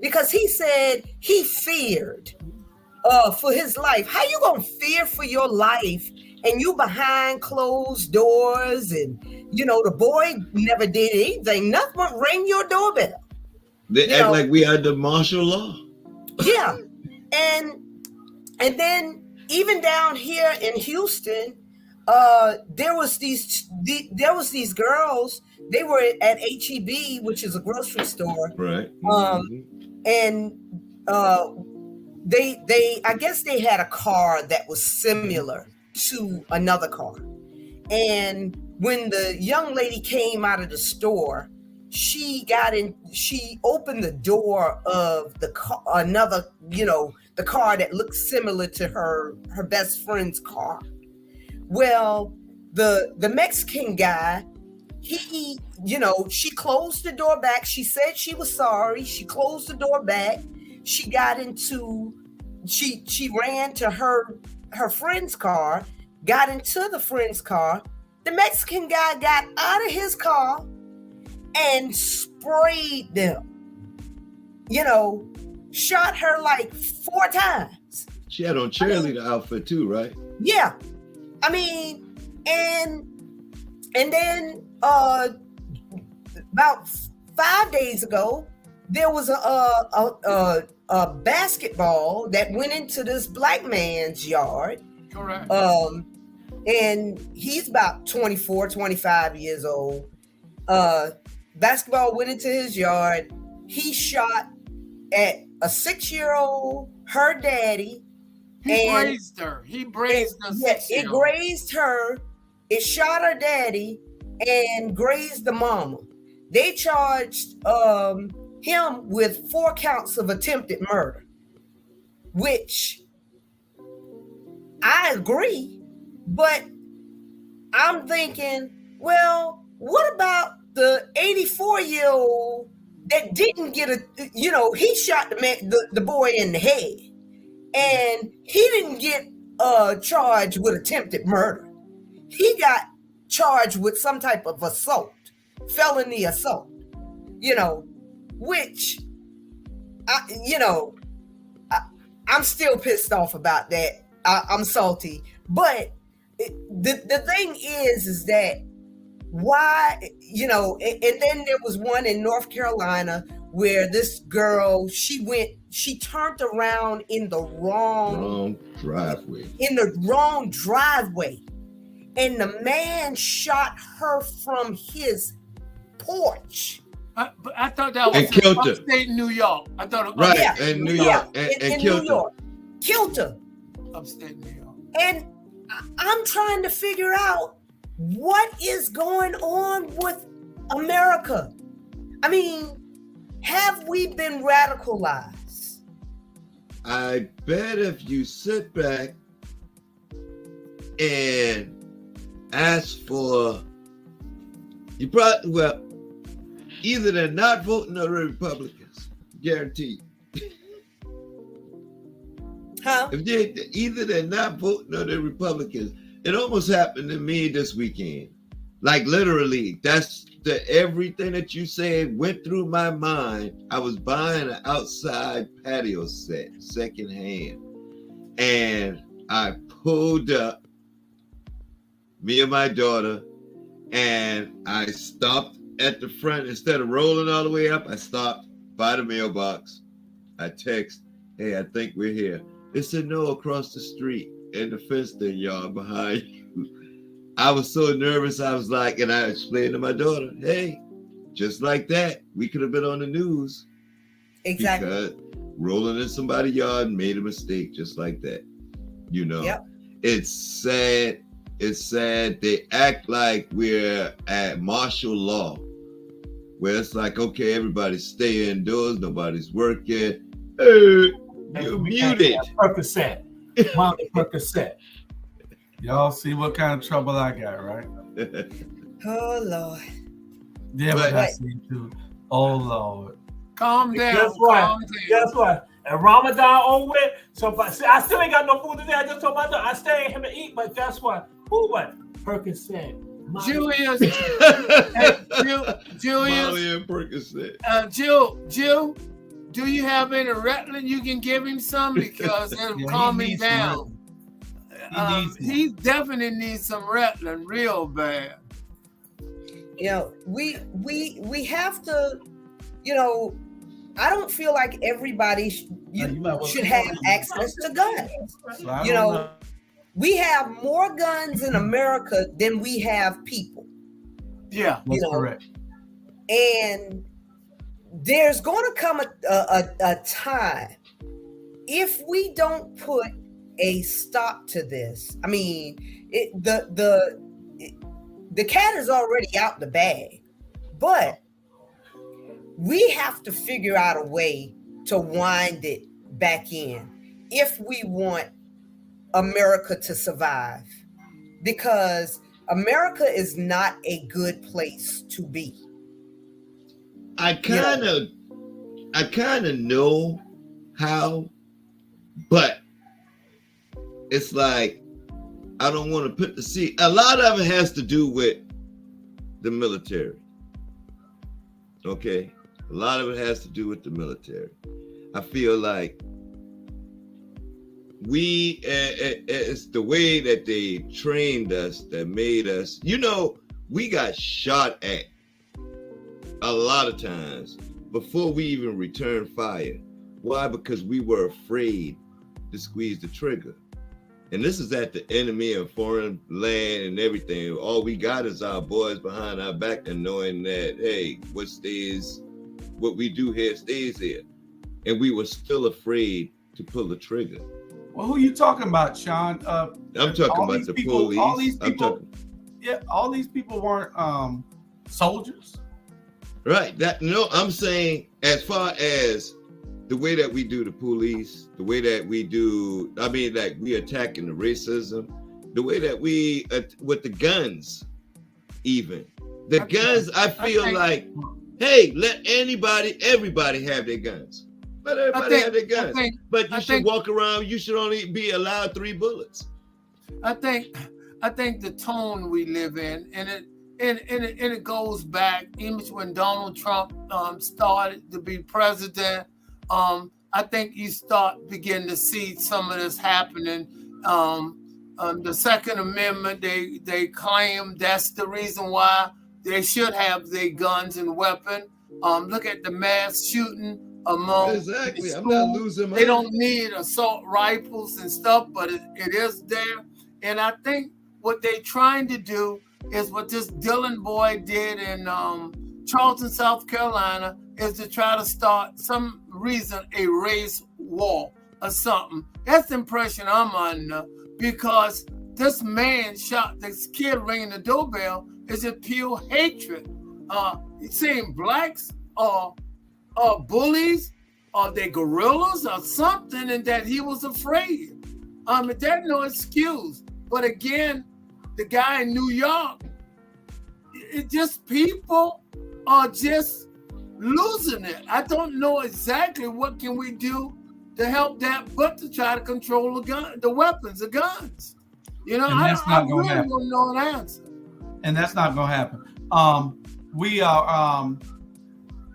Because he said he feared for his life. How you gonna fear for your life and you behind closed doors? And you know, the boy never did anything. Nothing but ring your doorbell. They act like we had the martial law. Yeah. And then even down here in Houston, there was these girls. They were at HEB, which is a grocery store. Right. And they I guess they had a car that was similar to another car. And when the young lady came out of the store, she opened the door of the car, the car that looked similar to her best friend's car. Well, the Mexican guy, she closed the door back. She said she was sorry. She closed the door back. She ran to her friend's car, got into the friend's car. The Mexican guy got out of his car and sprayed them. Shot her like 4 times. She had on cheerleader outfit too, right? Yeah. I mean, and then about 5 days ago, there was a basketball that went into this black man's yard. Correct. And he's about 24, 25 years old. Basketball went into his yard. He shot at a 6-year-old, her daddy. He grazed her. He grazed her. It grazed her. It shot her daddy and grazed the mama. They charged him with 4 counts of attempted murder, which I agree, but I'm thinking, well, what about the 84-year-old that didn't get he shot the boy in the head, and he didn't get charged with attempted murder. He got charged with some type of assault, felony assault, which, I'm still pissed off about that. I'm salty. But the thing is that why, and then there was one in North Carolina where this girl, she turned around in the wrong driveway. And the man shot her from his porch. But I thought that was in upstate New York. I thought it was in New York. And in killed New York. Killed her. Upstate New York. And I'm trying to figure out what is going on with America. I mean, have we been radicalized? I bet if you sit back and ask for, you probably, well, either they're not voting or they're Republicans, guaranteed. Huh? If either they're not voting or they're Republicans. It almost happened to me this weekend. Like literally, that's everything that you said went through my mind. I was buying an outside patio set, secondhand, and I pulled up, me and my daughter, and I stopped at the front. Instead of rolling all the way up, I stopped by the mailbox. I text, "Hey, I think we're here." They said, "No, across the street in the fenced yard behind you." I was so nervous. I was like, and I explained to my daughter, "Hey, just like that, we could have been on the news." Exactly. Because rolling in somebody's yard and made a mistake just like that. You know, Yep. It's sad. It's sad. They act like we're at martial law, where it's like, okay, everybody stay indoors, nobody's working. Hey, you're muted. Percocet. Molly Percocet. Y'all see what kind of trouble I got, right? Oh, Lord. Yeah, but I see too. Oh, Lord. Calm down. Guess what? Calm down. Guess what? And Ramadan over with. So I still ain't got no food today. I just told my daughter I stay in him to eat. But guess what? Who what? Percocet. Julius. Julius. Molly and Percocet. Jill, do you have any Ritalin you can give him some? Because it'll calm me down. He definitely needs some Ritalin real bad. You know, we have to, you know, I don't feel like everybody should have access to guns. You know, we have more guns in America than we have people. Yeah, that's correct. And there's going to come a time, if we don't put a stop to this. I mean, the cat is already out the bag, but we have to figure out a way to wind it back in if we want America to survive, because America is not a good place to be. I kind of know how, but it's like, I don't want to put the seat. A lot of it has to do with the military. Okay. A lot of it has to do with the military. I feel like it's the way that they trained us that made us, you know, we got shot at a lot of times before we even returned fire. Why? Because we were afraid to squeeze the trigger. And this is at the enemy of foreign land and everything. All we got is our boys behind our back and knowing that, hey, what we do here stays here. And we were still afraid to pull the trigger. Well, who you talking about, Sean? I'm talking about the police. All these people, all these people weren't soldiers. Right. I'm saying as far as the way that we do the police, the way that we do, I mean, like we attacking the racism, the way that we, with the guns, even. The guns, I feel like, hey, let everybody have their guns. Let everybody have their guns. But you should walk around, you should only be allowed 3 bullets. I think the tone we live in, and it goes back even when Donald Trump started to be president. I think you begin to see some of this happening. The Second Amendment, they claim that's the reason why they should have their guns and weapons. Look at the mass shooting among exactly. I'm not losing. They don't need assault rifles and stuff, but it is there. And I think what they're trying to do is what this Dylan boy did in Charleston, South Carolina, is to try to start some reason a race war or something. That's the impression I'm under, because this man shot this kid ringing the doorbell is just pure hatred. He's saying blacks are bullies, or they gorillas or something, and that he was afraid. There's no excuse. But again, the guy in New York, it just people are just losing it. I don't know exactly what can we do to help that, but to try to control the weapons, the guns. You know, I really don't know an answer. And that's not going to happen. We are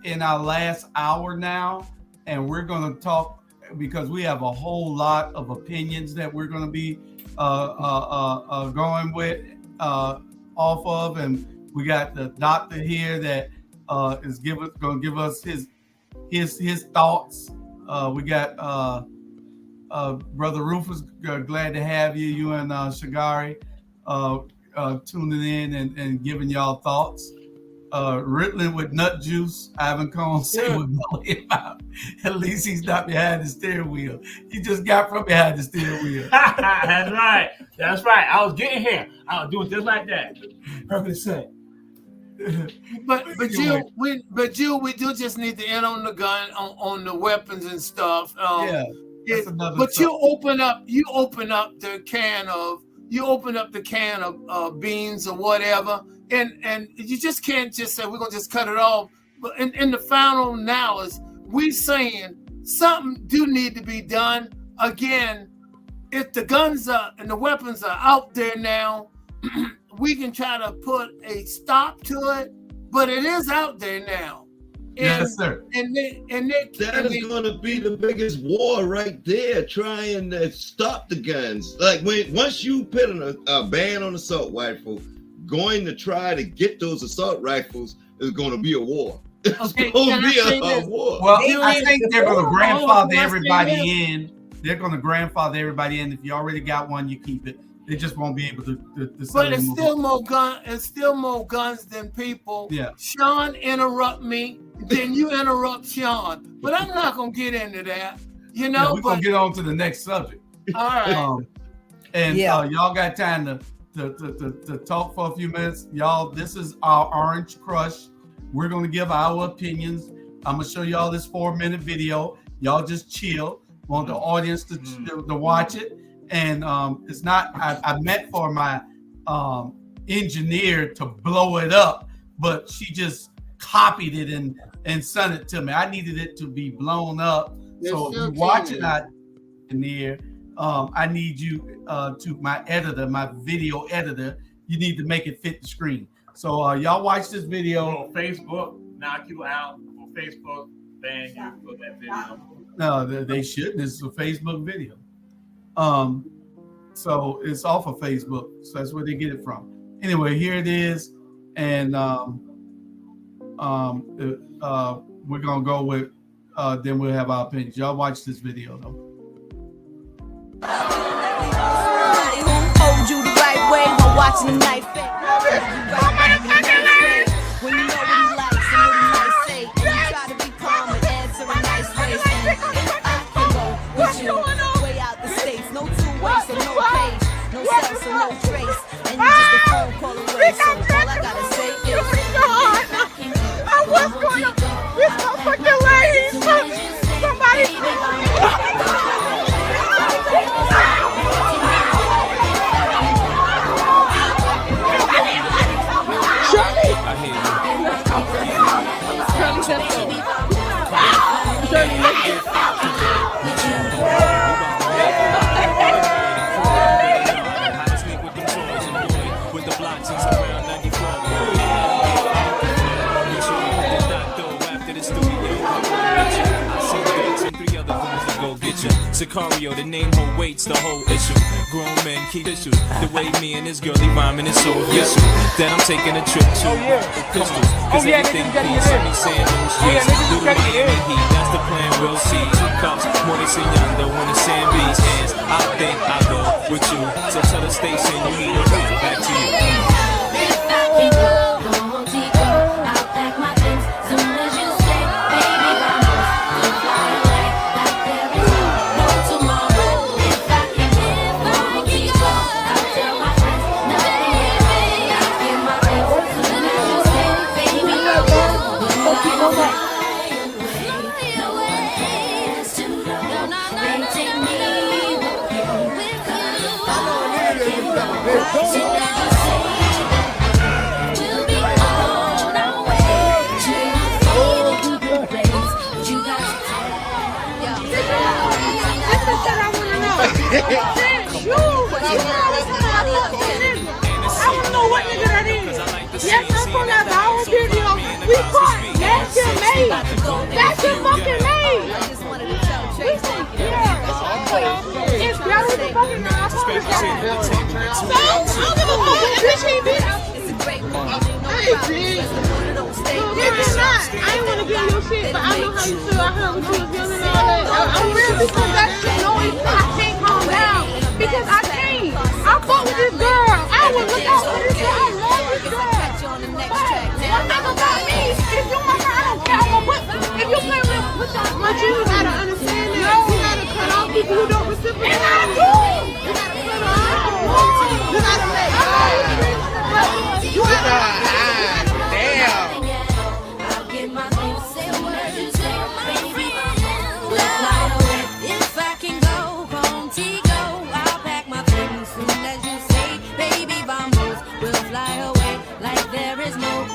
in our last hour now, and we're going to talk because we have a whole lot of opinions that we're going to be going with off of, and we got the doctor here that is going to give us his thoughts. We got Brother Rufus, glad to have you. You and Shagari tuning in and giving y'all thoughts. Riddling with nut juice. Ivan Cohn say with Molly about. At least he's not behind the steering wheel. He just got from behind the steering wheel. That's right. That's right. I was getting here. I was doing just like that. Perfectly said. But we do just need to end on the gun, on the weapons and stuff. But stuff. you open up the can of beans or whatever, and you just can't just say we're gonna just cut it off. But in the final now is we saying something do need to be done. Again, if the guns and the weapons are out there now, we can try to put a stop to it, but it is out there now. Yes, sir. That is going to be the biggest war right there, trying to stop the guns. Like once you put a ban on assault rifle, going to try to get those assault rifles is going to be a war. It's going to be a war. Well, I think they're going to grandfather everybody in. They're going to grandfather everybody in. If you already got one, you keep it. They just won't be able to but it's still more gun. It's still more guns than people. Yeah. Sean interrupt me, then you interrupt Sean. But I'm not gonna get into that. You know. Yeah, we're gonna get on to the next subject. All right. Y'all got time to talk for a few minutes. Y'all, this is our Orange Crush. We're gonna give our opinions. I'm gonna show y'all this 4-minute video. Y'all just chill. Want the audience to watch it. And it's not, I meant for my engineer to blow it up, but she just copied it and sent it to me. I needed it to be blown up. So if you watch it out in here, I need you to my editor, my video editor, you need to make it fit the screen. So y'all watch this video. On Facebook, knock you out on Facebook, ban you for that video. No, they shouldn't. This is a Facebook video. So it's off of Facebook. So that's where they get it from. Anyway, here it is. And we're gonna go with then we'll have our opinions. Y'all watch this video though. Hold you the right way while watching the night fade. When you know what he likes and what he might say, and you try to be calm and answer in nice ways. And I can go with you way out the states, no 2 ways, so no page, no cell, so no trace, and you just a phone call away. So all I gotta say is, what's going on? This motherfucking lady, somebody. Sicario, the name whole weights the whole issue. Grown men keep issues. The way me and this girlie rhyming is so official that I'm taking a trip to pistols. Cause everything peace on these sandals streets. Little Miami Heat, that's the plan, we'll see. 2 cups, more enseñando when the sand beats hands. I think I'll go with you. So tell the station you need a ride. Back to you. I ain't want to give you shit, but I know how you feel. I heard what you was feeling and all that. I'm real because that shit noise. I can't calm down because I can't. I fought with this girl. I would look out for this girl. I love this girl. But one thing about me, if you my friend, I don't care. I'm gonna put. If you play with your friend, you gotta understand that. You gotta cut off people who don't reciprocate. And I do. You gotta cut off. You gotta let go. You gotta. Damn. If I can go, contigo, I'll pack my things soon as you say, baby, vamos, we'll fly away like there is no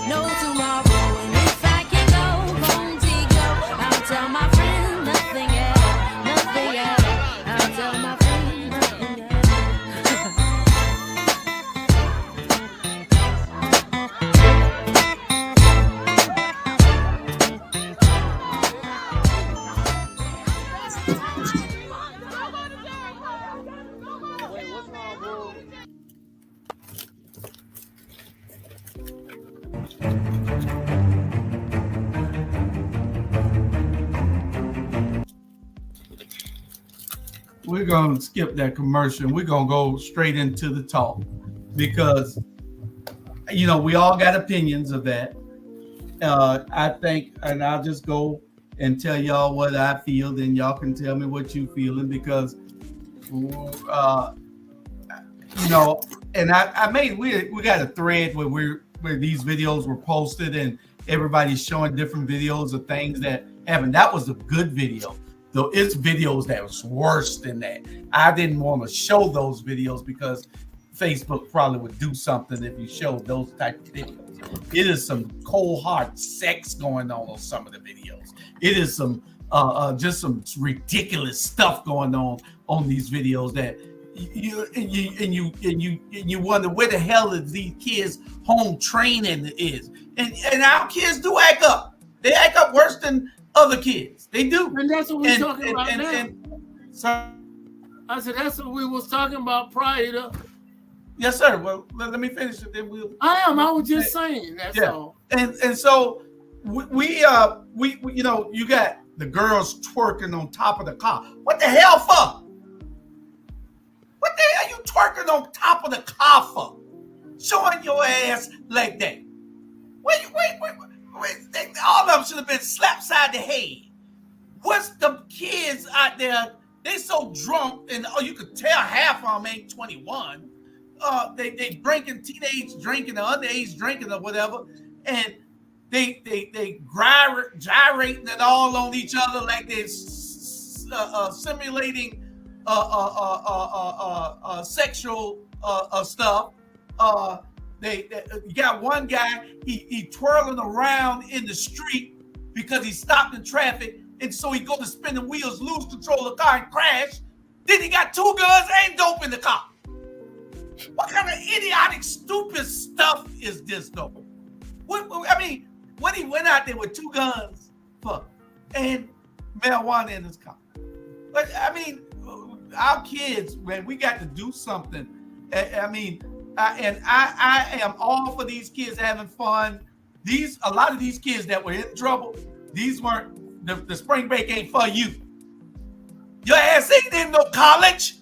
tomorrow. And if I can go, contigo, I'll tell my friend nothing else. I'll tell my friend nothing else. We're going to skip that commercial. We're going to go straight into the talk because, you know, we all got opinions of that. I think, and I'll just go and tell y'all what I feel, then y'all can tell me what you feeling because, you know, and we got a thread where these videos were posted and everybody's showing different videos of things that happened. That was a good video. Though it's videos that was worse than that. I didn't want to show those videos because Facebook probably would do something if you showed those type of videos. It is some cold hard sex going on some of the videos. It is some just some ridiculous stuff going on these videos that you wonder where the hell is these kids home training is. And our kids do act up. They act up worse than other kids. They do. And that's what we're talking about now. So I said that's what we was talking about prior to. Yes, sir. Well, let me finish it. Then we'll. I was just saying. That's all. And so we you know, you got the girls twerking on top of the car. What the hell for? What the hell you twerking on top of the car for? Showing your ass like that. Wait. All of them should have been slapped side the head. What's the kids out there? They so drunk, and you could tell half of them ain't 21. They drinking, teenage drinking, or underage drinking, or whatever, and they gyrating it all on each other like they're simulating sexual stuff. You got one guy, he twirling around in the street because he stopped in traffic, and so he go to spin the wheels, lose control of the car, and crash. Then he got 2 guns and dope in the car. What kind of idiotic, stupid stuff is this, though? What he went out there with 2 guns for, and marijuana in his car. But I mean, our kids, man, we got to do something. I am all for these kids having fun. A lot of these kids that were in trouble, these weren't, the spring break ain't for you. Your ass ain't in no college.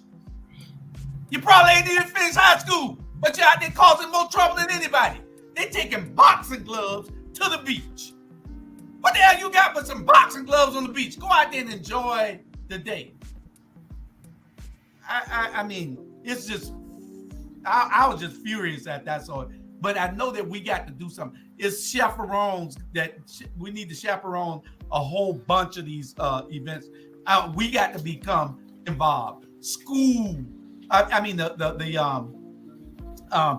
You probably ain't even finished high school, but you're out there causing more trouble than anybody. They taking boxing gloves to the beach. What the hell you got with some boxing gloves on the beach? Go out there and enjoy the day. I mean, it's just, I was just furious at that. So, but I know that we got to do something. It's chaperones that we need to chaperone a whole bunch of these events. We got to become involved. School. The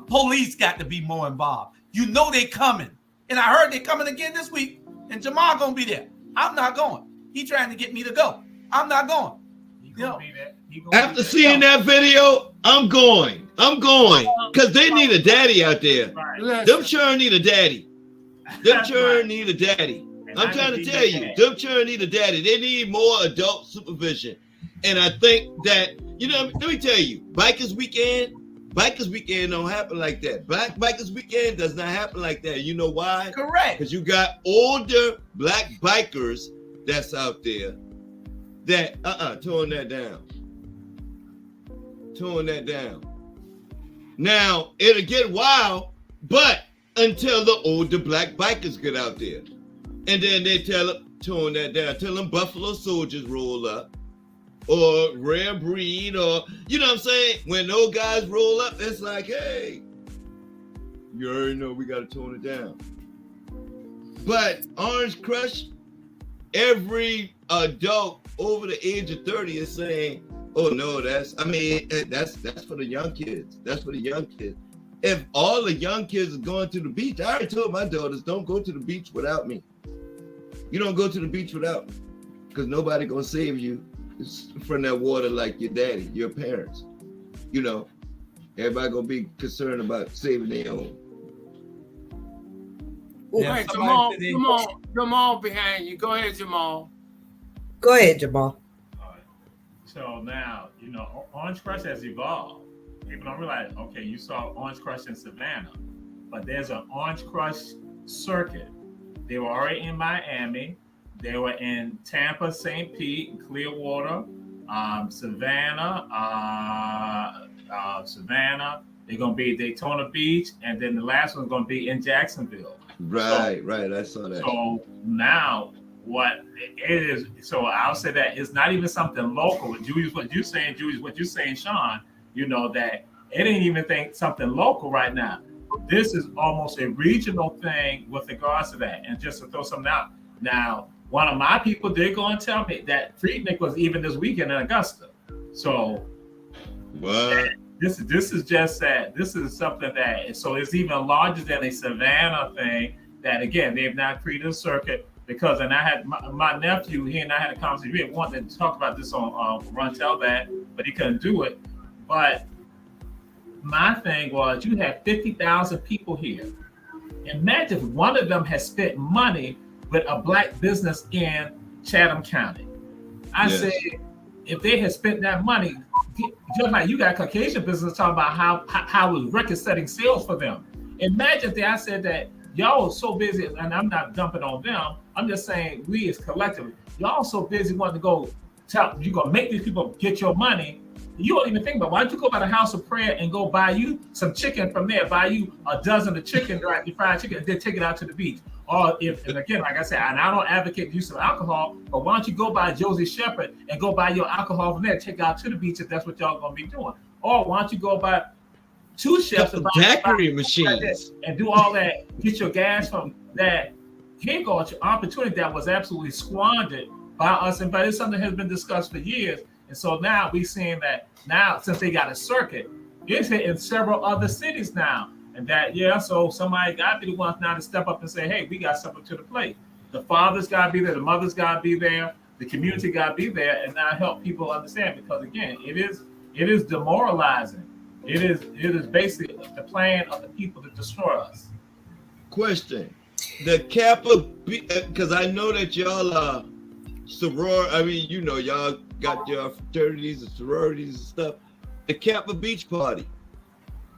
police got to be more involved. You know they coming, and I heard they coming again this week. And Jamal gonna be there. I'm not going. He trying to get me to go. I'm not going. After seeing that video, I'm going. Because they need a daddy out there. Them children need a daddy. I'm trying to tell you. Them children need a daddy. They need more adult supervision. And I think that, you know, let me tell you, Bikers Weekend don't happen like that. Black Bikers Weekend does not happen like that. You know why? Correct. Because you got older black bikers that's out there that tone that down. Tone that down. Now it'll get wild, but until the older black bikers get out there. And then they tell them, tone that down, tell them Buffalo Soldiers roll up. Or Rare Breed, or you know what I'm saying? When those guys roll up, it's like, hey, you already know we gotta tone it down. But Orange Crush, every adult over the age of 30 is saying, oh no, that's for the young kids. That's for the young kids. If all the young kids are going to the beach, I already told my daughters, don't go to the beach without me. You don't go to the beach without me, because nobody gonna save you from that water like your daddy, your parents. You know, everybody gonna be concerned about saving their own. Hey, Jamal behind you. Go ahead, Jamal. Go ahead, Jamal. So now, you know, Orange Crush has evolved. People don't realize, okay, you saw Orange Crush in Savannah, but there's an Orange Crush circuit. They were already in Miami. They were in Tampa, St. Pete, Clearwater, Savannah. They're going to be Daytona Beach, and then the last one's going to be in Jacksonville. Right. I saw that. So now what it is, so I'll say that it's not even something local. Julius, what you're saying, Sean, you know, that it ain't even think something local right now. This is almost a regional thing with regards to that. And just to throw something out, now, one of my people did go and tell me that Freaknik was even this weekend in Augusta. So what? This is just that this is something that, so it's even larger than a Savannah thing that, again, they've not created a circuit because, and I had my nephew, he and I had a conversation. We had wanted to talk about this on Run Tell That, but he couldn't do it. But my thing was, you have 50,000 people here. Imagine if one of them has spent money with a black business in Chatham County. I said, if they had spent that money, just like you got Caucasian business talking about how it was record-setting sales for them. Imagine if I said that y'all are so busy, and I'm not dumping on them, I'm just saying we as collectively, y'all so busy wanting to go tell, you're going to make these people get your money. You don't even think about, why don't you go by the house of prayer and go buy you some chicken from there, buy you a dozen of chicken, right, you fried chicken, and then take it out to the beach. Or if, and again, like I said, and I don't advocate the use of alcohol, but why don't you go by Josie Shepherd and go buy your alcohol from there, take it out to the beach if that's what y'all gonna be doing. Or why don't you go buy 2 chefs and daiquiri machines and do all that, get your gas from that. Here goes your opportunity that was absolutely squandered by us, and but it's something that has been discussed for years. And so now we're seeing that now, since they got a circuit, it's in several other cities now. And that, so somebody got to be the ones now to step up and say, hey, we got something to the plate. The fathers got to be there, the mothers got to be there, the community got to be there, and now help people understand. Because again, it is demoralizing. It is basically the plan of the people to destroy us. Question: the Kappa, because I know that y'all are soror. I mean, you know, y'all got your fraternities and sororities and stuff. The Kappa Beach Party.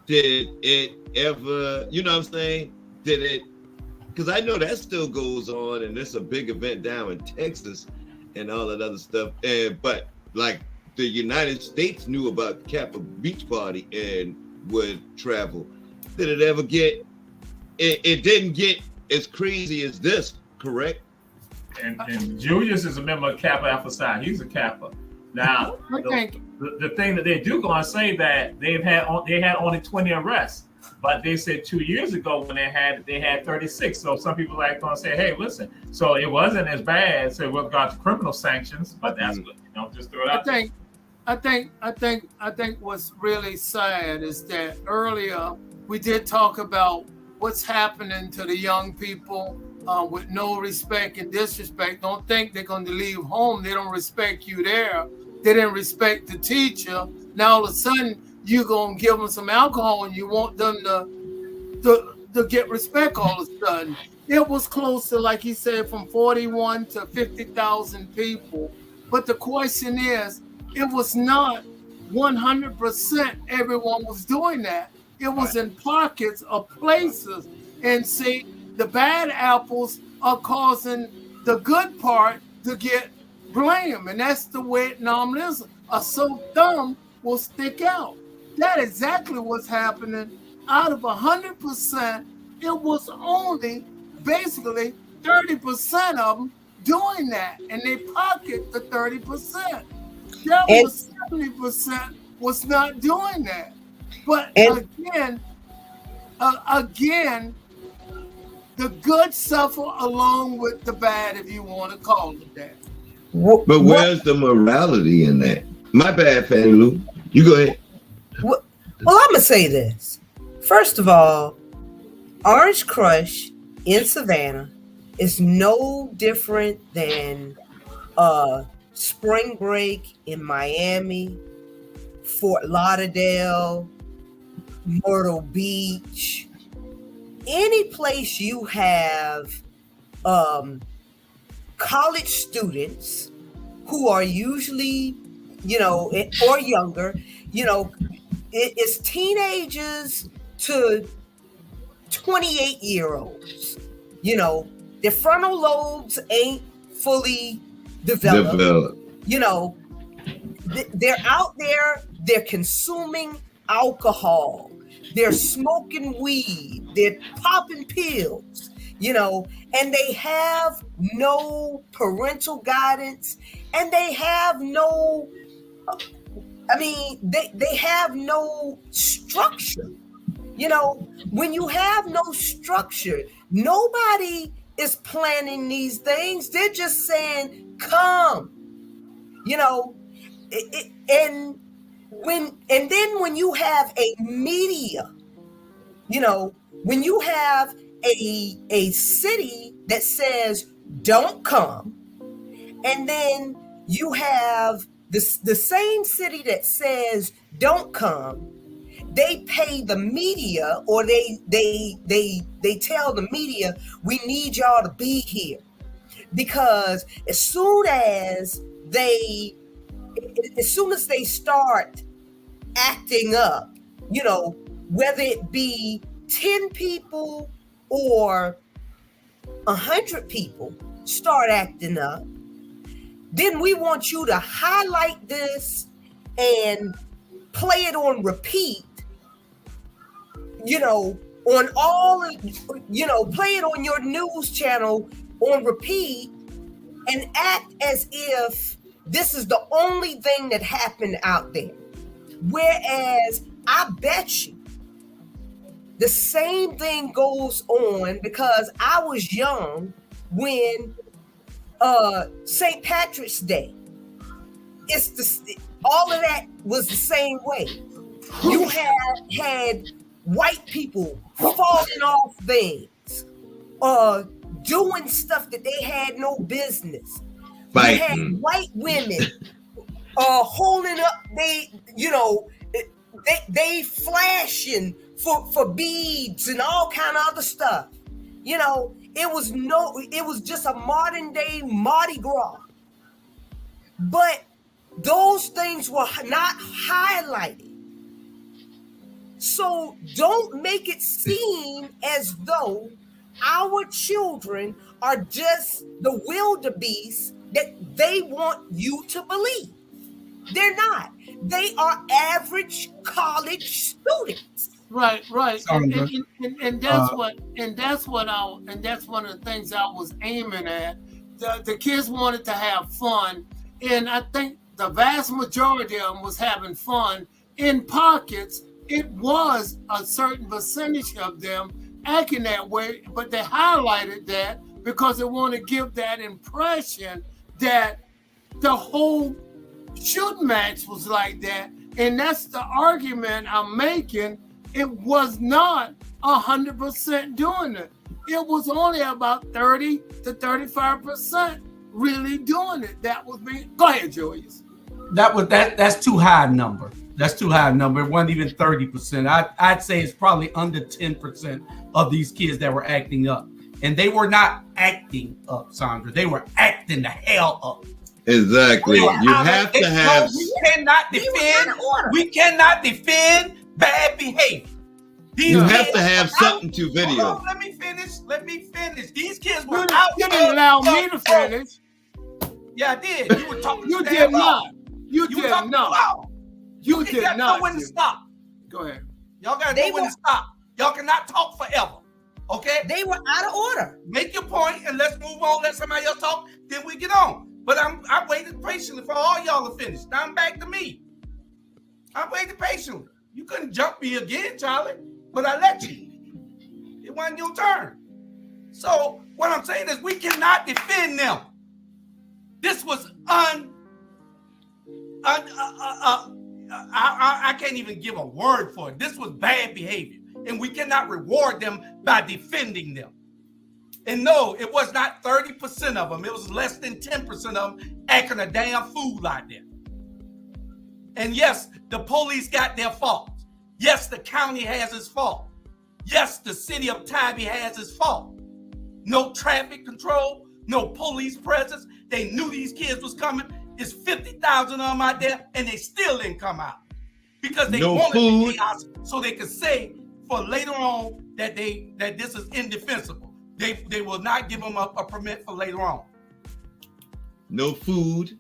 Did it ever, you know what I'm saying? Did it, because I know that still goes on and it's a big event down in Texas and all that other stuff. And but like the United States knew about the Kappa Beach Party and would travel. Did it ever get, it didn't get as crazy as this, correct? And Julius is a member of Kappa Alpha Psi. He's a Kappa. Now, the thing that they do go and say that they had only 20 arrests, but they said 2 years ago when they had 36. So some people like going to say, hey, listen, so it wasn't as bad. So with regard to criminal sanctions, but that's good. You know, just throw it out. I think what's really sad is that earlier we did talk about what's happening to the young people with no respect and disrespect. Don't think they're going to leave home. They don't respect you there. They didn't respect the teacher. Now all of a sudden you're going to give them some alcohol and you want them to get respect all of a sudden. It was close to, like he said, from 41 to 50,000 people. But the question is, it was not 100% everyone was doing that. It was in pockets of places. And see, the bad apples are causing the good part to get blame. And that's the way it normally is. A so thumb will stick out. That's exactly what's happening. Out of 100%, it was only basically 30% of them doing that. And they pocket the 30%. That was 70% was not doing that. But again, the good suffer along with the bad, if you want to call it that. But where's the morality in that? My bad, Fannie Lou. You go ahead. Well, I'm going to say this. First of all, Orange Crush in Savannah is no different than spring break in Miami, Fort Lauderdale, Myrtle Beach. Any place you have college students who are usually, or younger, it's teenagers to 28-year-olds. Their frontal lobes ain't fully developed. They're out there, they're consuming alcohol, they're smoking weed, they're popping pills, and they have no parental guidance, and they have no, they have no structure. When you have no structure, nobody is planning these things. They're just saying, come, and then when you have a media, when you have a city that says don't come, and then you have the same city that says don't come, they pay the media, or they tell the media, we need y'all to be here, because as soon as they start acting up, whether it be 10 people or 100 people start acting up, then we want you to highlight this and play it on repeat, on all, play it on your news channel on repeat, and act as if this is the only thing that happened out there. Whereas I bet you the same thing goes on, because I was young when St. Patrick's Day, all of that was the same way. You had white people falling off things, doing stuff that they had no business. You had white women holding up, they flashing for beads and all kind of other stuff. It was just a modern day Mardi Gras. But those things were not highlighted. So don't make it seem as though our children are just the wildebeest that they want you to believe. They're not. They are average college students. Right. And that's one of the things I was aiming at. The kids wanted to have fun, and I think the vast majority of them was having fun in pockets. It was a certain percentage of them acting that way, but they highlighted that because they want to give that impression that the whole shooting match was like that. And that's the argument I'm making. It was not 100% doing it. It was only about 30 to 35% really doing it. That was me. Go ahead, Julius. That's too high a number. That's too high a number. It wasn't even 30%. I'd say it's probably under 10% of these kids that were acting up. And they were not acting up, Sandra. They were acting the hell up. Exactly. You have to have. We cannot defend. We cannot defend bad behavior. You have to have something to video. Hold on, let me finish. These kids were You out. didn't allow me to finish. Yeah, I did. You were talking. You did not. You did not. You did not. Know when to stop. Go ahead. Y'all gotta know when to stop. Y'all cannot talk forever. Okay? They were out of order. Make your point and let's move on. Let somebody else talk. Then we get on. But I waited patiently for all y'all to finish. Now I'm back to me. I waited patiently. You couldn't jump me again, Charlie, but I let you. It wasn't your turn. So what I'm saying is we cannot defend them. This was I can't even give a word for it. This was bad behavior, and we cannot reward them by defending them. And no, it was not 30% of them. It was less than 10% of them acting a damn fool like that. And yes, the police got their faults. Yes, the county has its fault. Yes, the city of Tybee has its fault. No traffic control, no police presence. They knew these kids was coming. It's 50,000 of them out there, and they still didn't come out because they wanted the chaos so they could say for later on that this is indefensible. They will not give them a permit for later on. No food.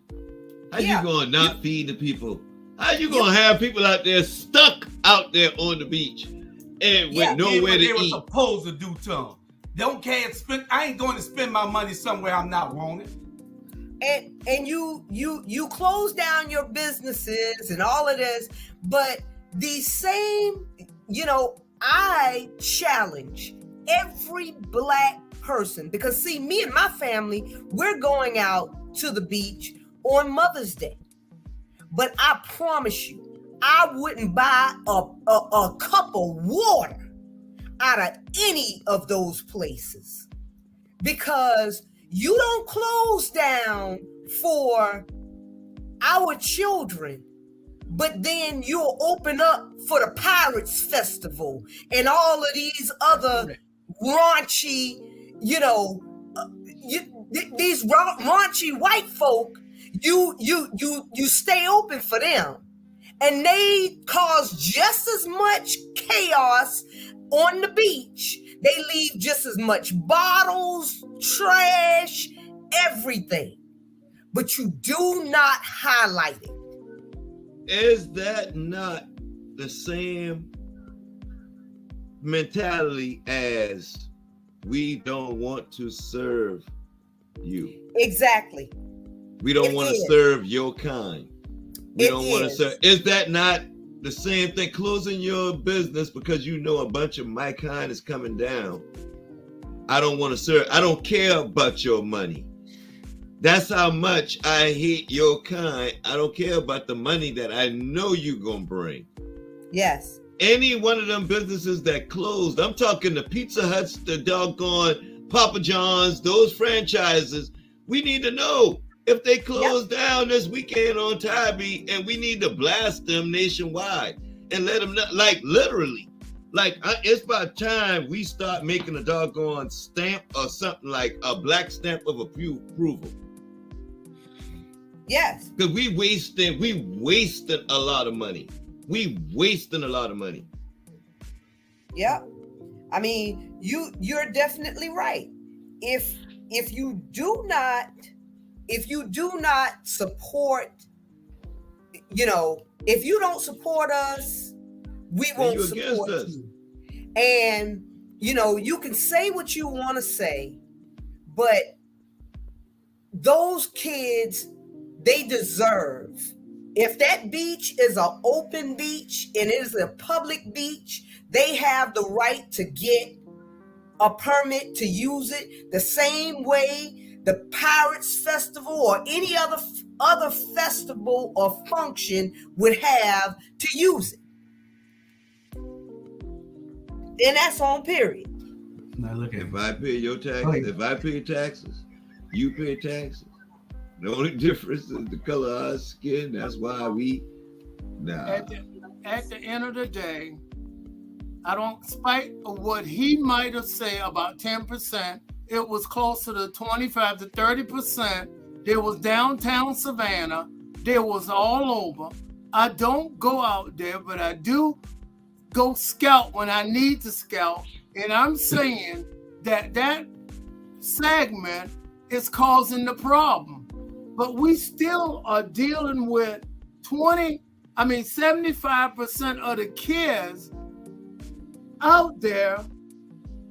How you gonna not feed the people? How you gonna have people out there stuck out there on the beach and with nowhere to eat? They were supposed to do to them. I ain't going to spend my money somewhere I'm not wanted. And you close down your businesses and all of this, but the same, I challenge every Black person, because see, me and my family, we're going out to the beach on Mother's Day. But I promise you, I wouldn't buy a cup of water out of any of those places, because you don't close down for our children, but then you'll open up for the Pirates Festival and all of these other raunchy, these raunchy white folk. You stay open for them, and they cause just as much chaos on the beach. They leave just as much bottles, trash, everything, but you do not highlight it. Is that not the same mentality as we don't want to serve you? Exactly. We don't want to serve your kind. We don't want to serve. Is that not the same thing? Closing your business because you know a bunch of my kind is coming down. I don't want to serve. I don't care about your money. That's how much I hate your kind. I don't care about the money that I know you're going to bring. Yes. Any one of them businesses that closed, I'm talking the Pizza Huts, the doggone Papa John's, those franchises, we need to know if they close down this weekend on Tybee, and we need to blast them nationwide and let them know, like literally, it's about time we start making a doggone stamp or something like a black stamp of approval. Yes. Because we wasted a lot of money. Yep. I mean, you're definitely right. If you do not support, if you don't support us, we won't support you. And you can say what you want to say, but those kids, they deserve, if that beach is an open beach and it is a public beach, they have the right to get a permit to use it the same way the Pirates Festival or any other festival or function would have to use it. And that's on period. Now look, if I pay your taxes, if I pay taxes, you pay taxes. The only difference is the color of our skin. That's why we At the end of the day, I don't, spite of what he might have said about 10%, it was closer to 25 to 30% There was downtown Savannah. There was all over. I don't go out there, but I do go scout when I need to scout. And I'm saying that that segment is causing the problem. But we still are dealing with 75% of the kids out there,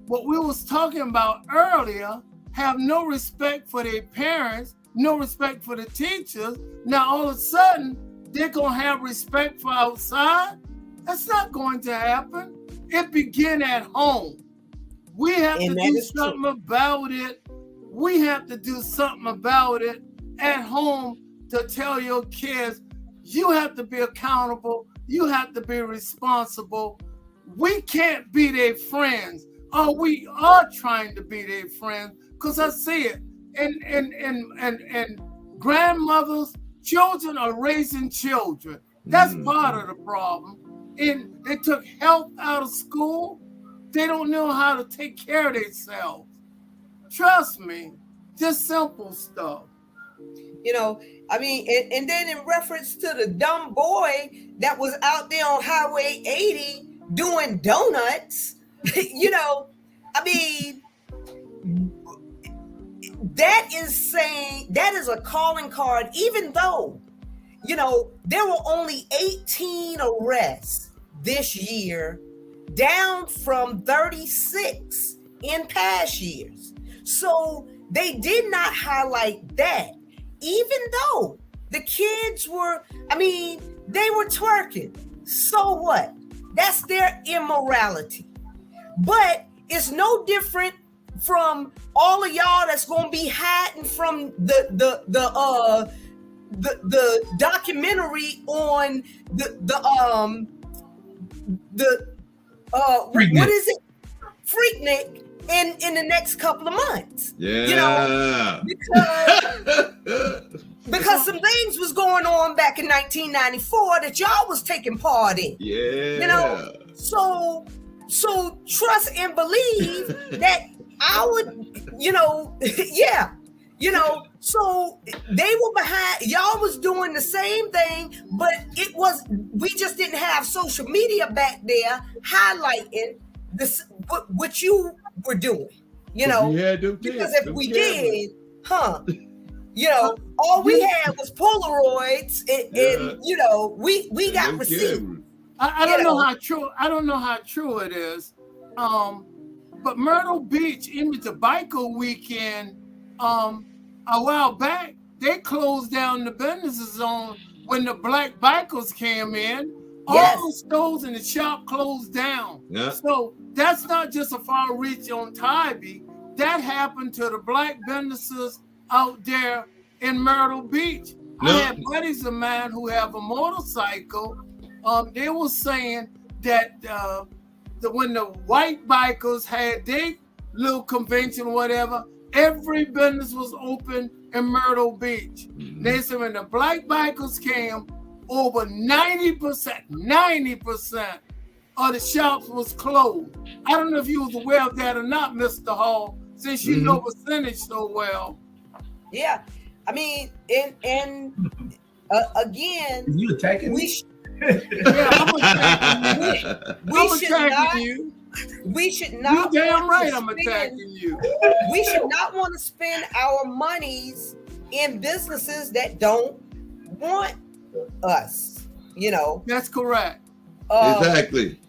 what we was talking about earlier, have no respect for their parents, no respect for the teachers. Now all of a sudden, they're gonna have respect for outside? That's not going to happen. It begins at home. We have to do something about it. We have to do something about it at home to tell your kids, you have to be accountable. You have to be responsible. We can't be their friends. Oh, we are trying to be their friends because I see it. And grandmothers, children are raising children. That's part of the problem. And they took health out of school. They don't know how to take care of themselves. Trust me, just simple stuff. You know, I mean, and then in reference to the dumb boy that was out there on Highway 80 doing donuts, you know, I mean, that is a calling card, even though, you know, there were only 18 arrests this year, down from 36 in past years. So they did not highlight that, even though the kids were, I mean, they were twerking. So what? That's their immorality. But it's no different from all of y'all that's gonna be hiding from the documentary on what is it? Freaknik in the next couple of months. Yeah. You know, because some things was going on back in 1994 that y'all was taking part in. Yeah. You know, so trust and believe that I would, you know, yeah. You know, so they were behind, y'all was doing the same thing, but we just didn't have social media back there highlighting this, what you were doing, you know, because if we did, you know, all we had was Polaroids and you know, we got receipts. I don't know how true, I don't know how true it is. But Myrtle Beach, even the biker weekend, a while back, they closed down the businesses on when the black bikers came in. All the stores in the shop closed down. Yeah. So that's not just a far reach on Tybee. That happened to the black businesses out there in Myrtle Beach. I had buddies of mine who have a motorcycle. They were saying that when the white bikers had their little convention or whatever, every business was open in Myrtle Beach. They said when the black bikers came, over 90% of the shops was closed. I don't know if you was aware of that or not, Mr. Hall, since you know percentage so well. Yeah, I mean, and again, you attacking me? We should not. You're damn right. I'm attacking you. We should not want to spend our monies in businesses that don't want us. You know. That's correct. Exactly.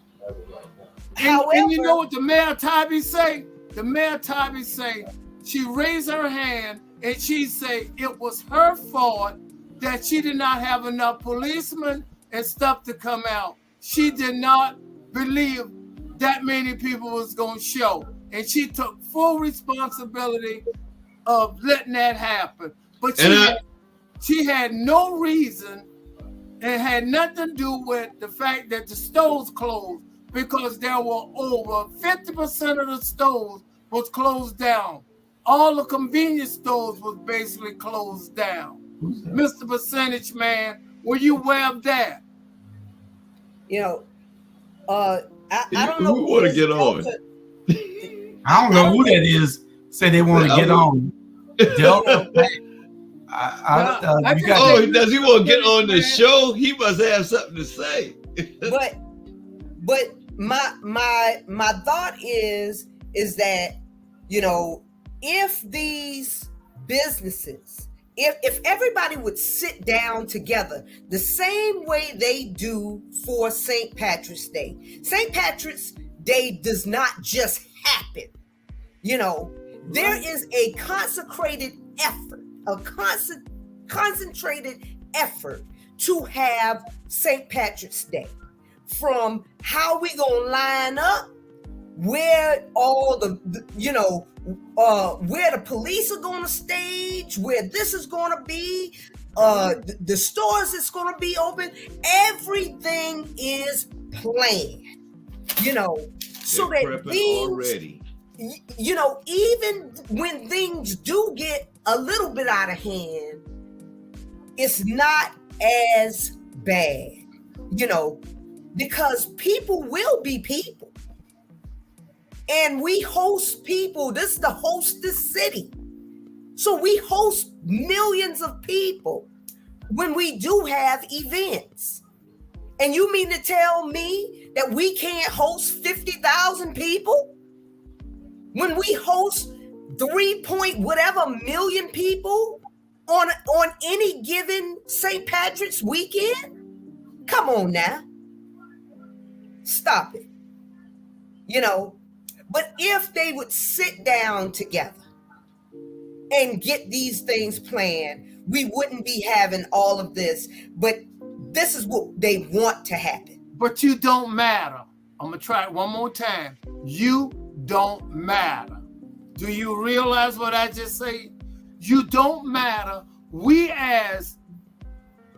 However, and you know what the mayor Tybee say? The mayor Tybee say she raised her hand and she say it was her fault that she did not have enough policemen and stuff to come out. She did not believe that many people was going to show. And she took full responsibility of letting that happen. But she had no reason and had nothing to do with the fact that the stores closed, because there were over 50% of the stores was closed down. All the convenience stores was basically closed down. Mr. Percentage Man, were you aware of that? You know, I don't know who want to get on. I don't know who that is. Say they want to get on. Does he want to get on the show? He must have something to say. But my thought is that, you know, if these businesses, if everybody would sit down together the same way they do for St. Patrick's Day. St. Patrick's Day does not just happen. You know, there is a consecrated effort, a concentrated effort to have St. Patrick's Day. From how we gonna line up, where all the where the police are gonna stage, where this is gonna be, the stores that's gonna be open, everything is planned. You know, so that things already. You know, even when things do get a little bit out of hand, it's not as bad, you know, because people will be people. And we host people. This is the hostess city. So we host millions of people when we do have events. And you mean to tell me that we can't host 50,000 people? When we host 3-point-whatever million people on any given St. Patrick's weekend? Come on now. Stop it. You know, but if they would sit down together and get these things planned, we wouldn't be having all of this. But this is what they want to happen. But you don't matter. I'm going to try it one more time. You don't matter. Do you realize what I just said? You don't matter. We as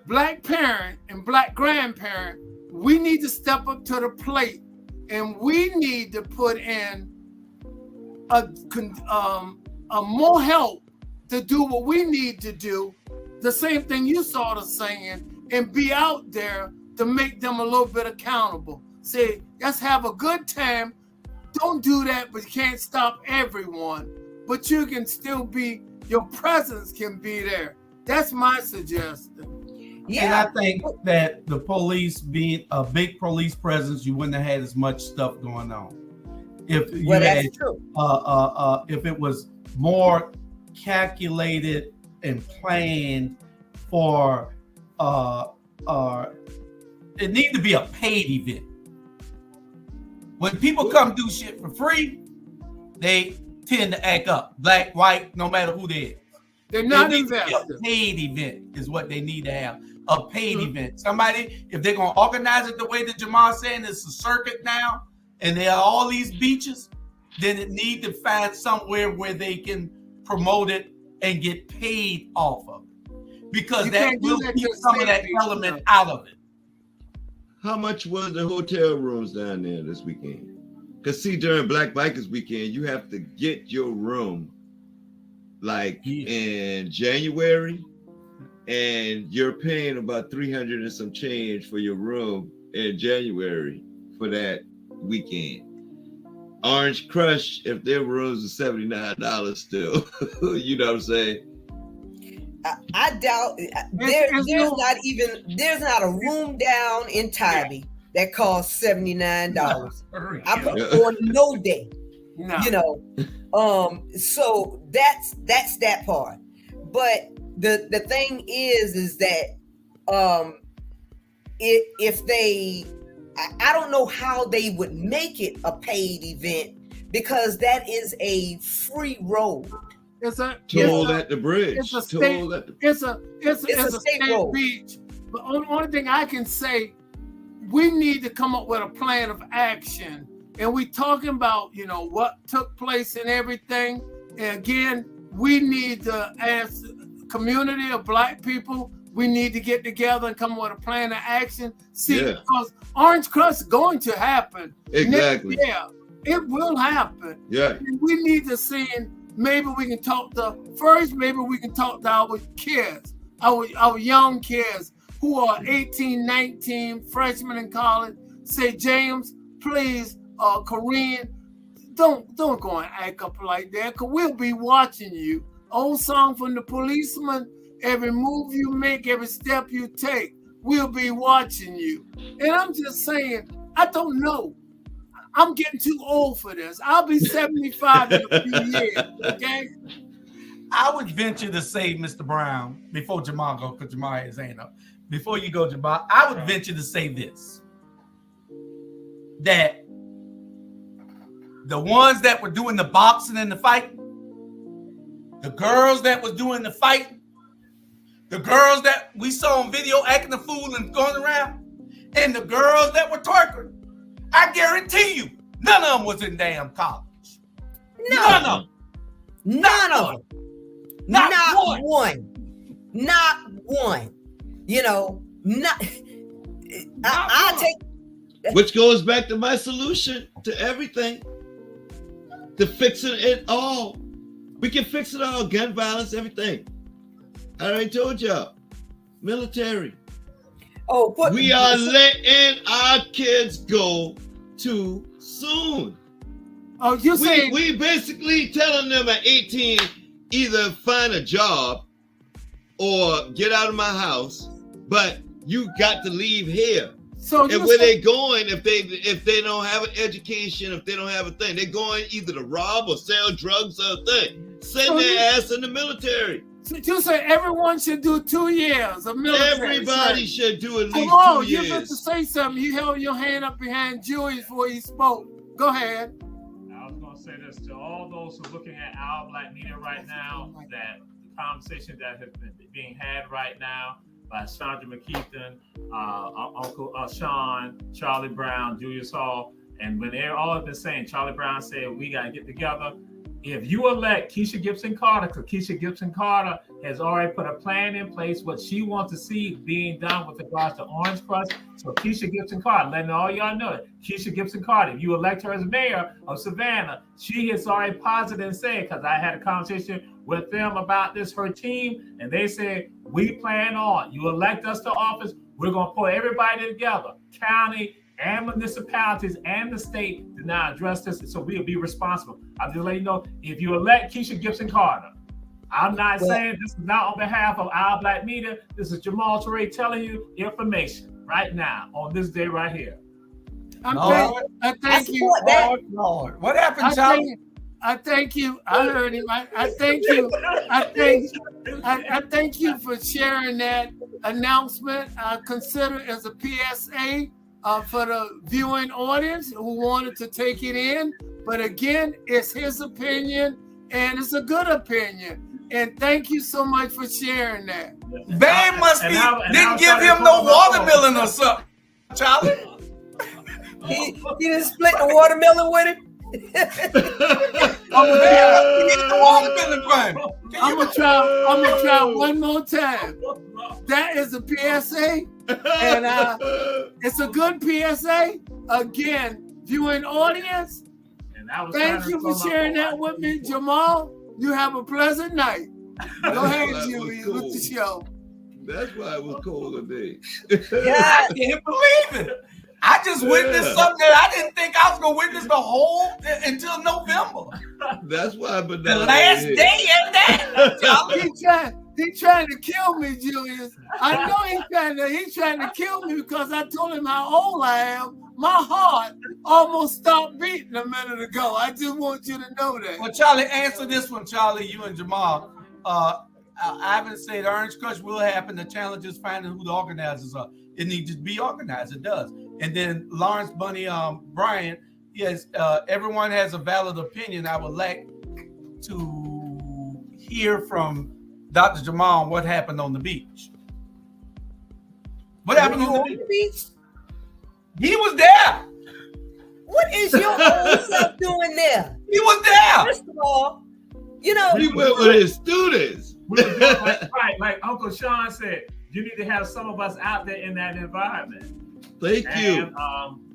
Black parent and Black grandparent, we need to step up to the plate, and we need to put in a more help to do what we need to do. The same thing you sort of saying, and be out there to make them a little bit accountable. Say, let's have a good time. Don't do that, but you can't stop everyone. But you can still be, your presence can be there. That's my suggestion. Yeah. And I think that the police being a big police presence, you wouldn't have had as much stuff going on. If you had, if it was more calculated and planned for, it needs to be a paid event. When people come do shit for free, they tend to act up. Black, white, no matter who they are. They're not invested. A paid event is what they need to have. A paid event. Somebody, if they're going to organize it the way that Jamal's saying, it's a circuit now, and there are all these beaches, then it need to find somewhere where they can promote it and get paid off of it. Because that will keep some of that element out of it. How much was the hotel rooms down there this weekend? Because see, during Black Bikers weekend, you have to get your room like in January, and you're paying about $300 and some change for your room in January for that weekend. Orange Crush, if their rooms are $79 still, you know what I'm saying? I doubt there's not a room down in Tybee that costs $79. I put on no day. No. You know, so that's that part. But the thing is that if they, I don't know how they would make it a paid event, because that is a free road. It's a toll at the bridge. It's a state. It's a state beach. But only thing I can say, we need to come up with a plan of action. And we talking about, you know, what took place and everything. And again, we need to, as a community of Black people, we need to get together and come up with a plan of action. See, because Orange Crush is going to happen. Exactly. Yeah, it will happen. Yeah. And we need to see. Maybe we can talk to our kids, our young kids who are 18, 19, freshmen in college. Say, James, please, Corinne, don't go and act up like that, because we'll be watching you. Old song from the Policeman, every move you make, every step you take, we'll be watching you. And I'm just saying, I don't know. I'm getting too old for this. I'll be 75 in a few years, okay? I would venture to say, Mr. Brown, before Jamal goes, because Jamal has his hand up. Before you go, Jamal, I would venture to say this. That the ones that were doing the boxing and the fight, the girls that was doing the fight, the girls that we saw on video acting a fool and going around, and the girls that were twerking, I guarantee you, none of them was in damn college. None of them. None of them. Not one. Not one. You know, I take. Which goes back to my solution to everything. To fixing it all. We can fix it all. Gun violence, everything. I already told y'all. Military. Oh, we are letting our kids go too soon. Oh, you saying we basically telling them at 18 either find a job or get out of my house, but you got to leave here. So and where they going if they don't have an education, if they don't have a thing, they're going either to rob or sell drugs or a thing. Send their ass in the military. So you say everyone should do 2 years of military. Everybody should do at least 2 years. You meant to say something. You held your hand up behind Julius before he spoke. Go ahead. I was going to say this to all those who are looking at our Black media right now, that the conversation that has been being had right now by Chandra McKeithen, Uncle Sean, Charlie Brown, Julius Hall, and when they're all been saying, Charlie Brown said, we got to get together. If you elect Keisha Gibson Carter, because Keisha Gibson Carter has already put a plan in place, what she wants to see being done with regards to Orange Crush. So Keisha Gibson Carter, letting all y'all know it. Keisha Gibson Carter, if you elect her as mayor of Savannah, she has already posited and said, because I had a conversation with them about this, her team, and they said, we plan on, you elect us to office, we're going to pull everybody together, county and municipalities and the state, to now address this, so we'll be responsible. I'll just let you know, if you elect Keisha Gibson Carter, I'm not saying this is not on behalf of our Black media. This is Jamal Toure telling you information right now on this day right here. I thank you. Lord. What happened, Charlie? I thank you. I heard him. I thank you. I thank you for sharing that announcement. I consider it as a PSA for the viewing audience who wanted to take it in. But again, it's his opinion, and it's a good opinion. And thank you so much for sharing that. They must be didn't give him no watermelon or something, Charlie. He didn't split the watermelon with him. I'm gonna try one more time. That is a PSA, and it's a good PSA. Again, viewing audience, thank you for sharing that with me, Jamal. You have a pleasant night. Go ahead, Julius, with the show. That's why it was cold today. Yeah, I can't believe it. I just witnessed something that I didn't think I was gonna witness the whole until November. That's why, but the last day at that. He's trying to kill me, Julius. I know he's trying to kill me because I told him how old I am. My heart almost stopped beating a minute ago. I just want you to know that. Well, Charlie, answer this one, Charlie, you and Jamal. Ivan said Orange Crush will happen. The challenge is finding who the organizers are. It needs to be organized. It does. And then Lawrence Bunny Bryant, yes, everyone has a valid opinion. I would like to hear from Dr. Jamal on what happened on the beach. What happened on the beach? He was there. What is your old self doing there? He was there. First of all, you know, he went with his students. Right, like Uncle Sean said, you need to have some of us out there in that environment. Thank you.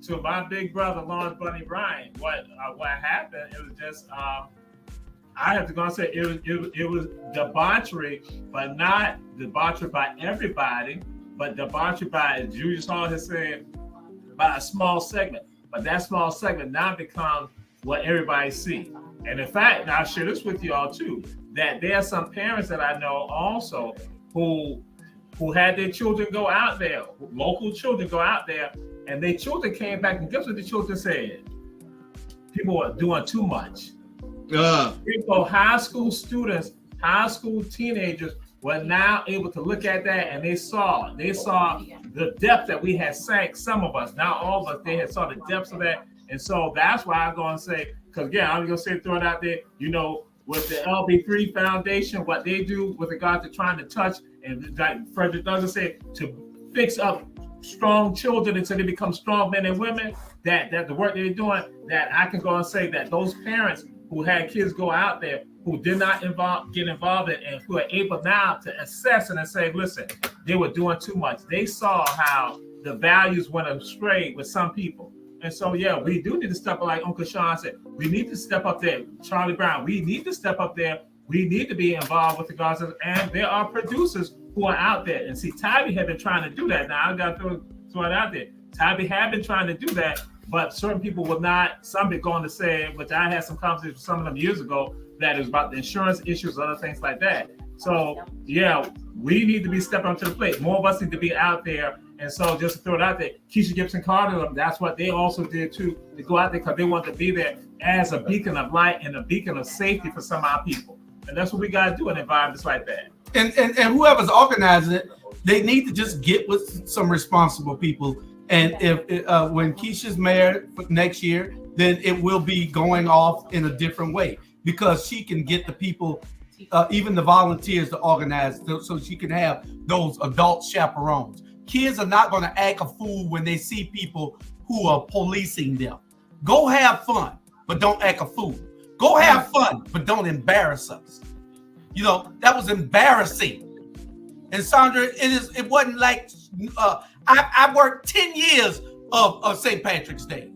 To my big brother, Lawrence Bunny Bryant, what happened? It was just I have to go and say it was debauchery, but not debauchery by everybody, but debauchery by, as Julius Hall has said, by a small segment. But that small segment now becomes what everybody sees. And in fact, I'll share this with you all too, that there are some parents that I know also who had their children go out there, local children go out there, and their children came back, and guess what the children said? People are doing too much. People, high school students, high school teenagers were now able to look at that, and they saw the depth that we had sank. Some of us, not all of us, they had saw the depths of that, and so that's why I'm going to say, because again, I'm going to say, throw it out there, you know, with the LB3 Foundation, what they do with regard to trying to touch, and like Frederick Douglass said, to fix up strong children until they become strong men and women, that the work they're doing, that I can go and say that those parents who had kids go out there, who did not get involved in, and who are able now to assess and say, listen, they were doing too much. They saw how the values went astray with some people. And so, yeah, we do need to step up, like Uncle Sean said, we need to step up there. Charlie Brown, we need to step up there. We need to be involved with the guards, and there are producers who are out there. And see, Tybee had been trying to do that. Now, I got to throw it out there. Tybee had been trying to do that, but certain people will not. Some be going to say, which I had some conversations with some of them years ago, that it was about the insurance issues, other things like that. So, yeah, we need to be stepping up to the plate. More of us need to be out there. And so just to throw it out there, Keisha Gibson Carter, that's what they also did too, to go out there because they want to be there as a beacon of light and a beacon of safety for some of our people. And that's what we got to do in environments like that. And whoever's organizing it, they need to just get with some responsible people. And if when Keisha's mayor next year, then it will be going off in a different way because she can get the people, even the volunteers, to organize so she can have those adult chaperones. Kids are not going to act a fool when they see people who are policing them. Go have fun, but don't act a fool. Go have fun, but don't embarrass us. You know, that was embarrassing. And Sandra, it wasn't like I worked 10 years of St. Patrick's Day.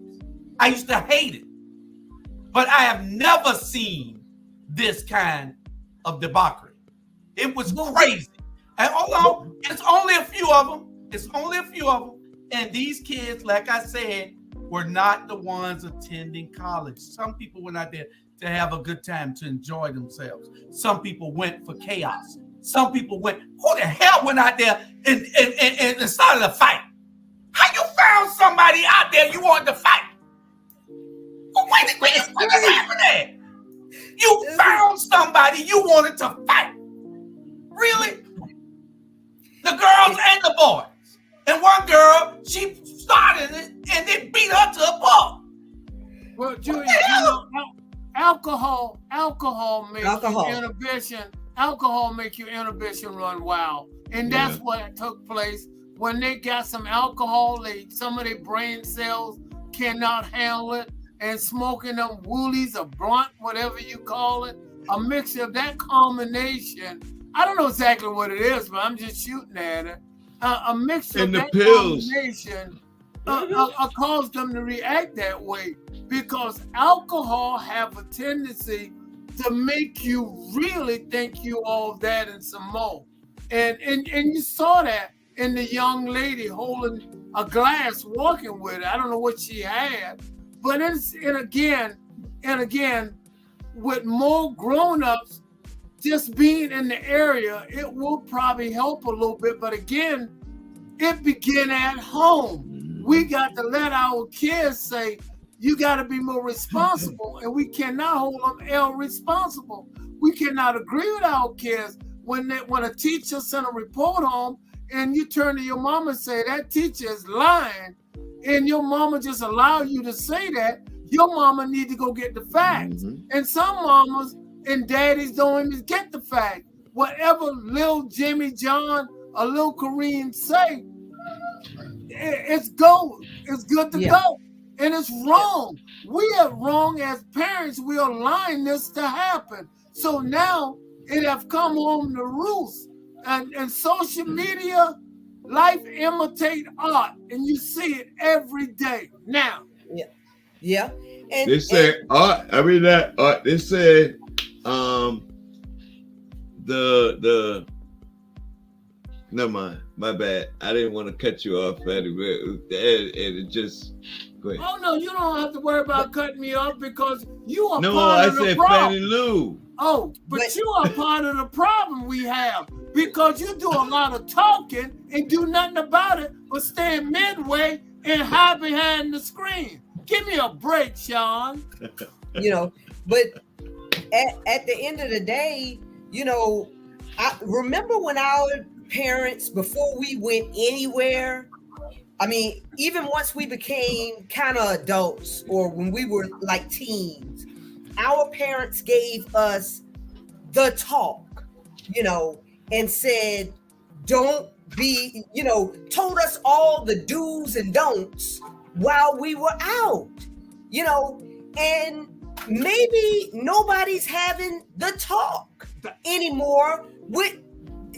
I used to hate it. But I have never seen this kind of debauchery. It was crazy. And although it's only a few of them, and these kids, like I said, were not the ones attending college. Some people went out there to have a good time, to enjoy themselves. Some people went for chaos. Some people went, who the hell went out there and started a fight? How you found somebody out there you wanted to fight? What is happening? You found somebody you wanted to fight. Really? The girls and the boys. And one girl, she started it and they beat her to a pulp. Well, Julia, you know, alcohol makes your inhibition run wild. And that's what took place when they got some alcohol. Some of their brain cells cannot handle it, and smoking them woolies or blunt, whatever you call it, a mixture of that combination. I don't know exactly what it is, but I'm just shooting at it. A mixture of that combination caused them to react that way, because alcohol have a tendency to make you really think you all that and some more. And you saw that in the young lady holding a glass, walking with it. I don't know what she had, but and again, with more grown-ups just being in the area, it will probably help a little bit. But again, it began at home. We got to let our kids say, you got to be more responsible, and we cannot hold them irresponsible. We cannot agree with our kids when a teacher sent a report home and you turn to your mama and say, that teacher is lying, and your mama just allow you to say that, your mama need to go get the facts. And some mamas and daddies don't even get the fact. Whatever little Jimmy John or little Kareem say, it's gold. It's good to go. And it's wrong. We are wrong as parents. We are allowing this to happen. So now it have come home to roost. And social media, life imitate art. And you see it every day now. Yeah. And they say art. I mean that art. They say the never mind, my bad. I didn't want to cut you off, and it just go ahead. Oh no, you don't have to worry about cutting me off because you are no, part I of the said problem. Fannie Lou. Oh, but you are part of the problem we have because you do a lot of talking and do nothing about it but stand midway and hide behind the screen. Give me a break, Sean. You know, but at the end of the day, you know, I remember when our parents, before we went anywhere, I mean, even once we became kind of adults or when we were like teens, our parents gave us the talk, you know, and said, don't be, you know, told us all the do's and don'ts while we were out, you know, and maybe nobody's having the talk anymore with,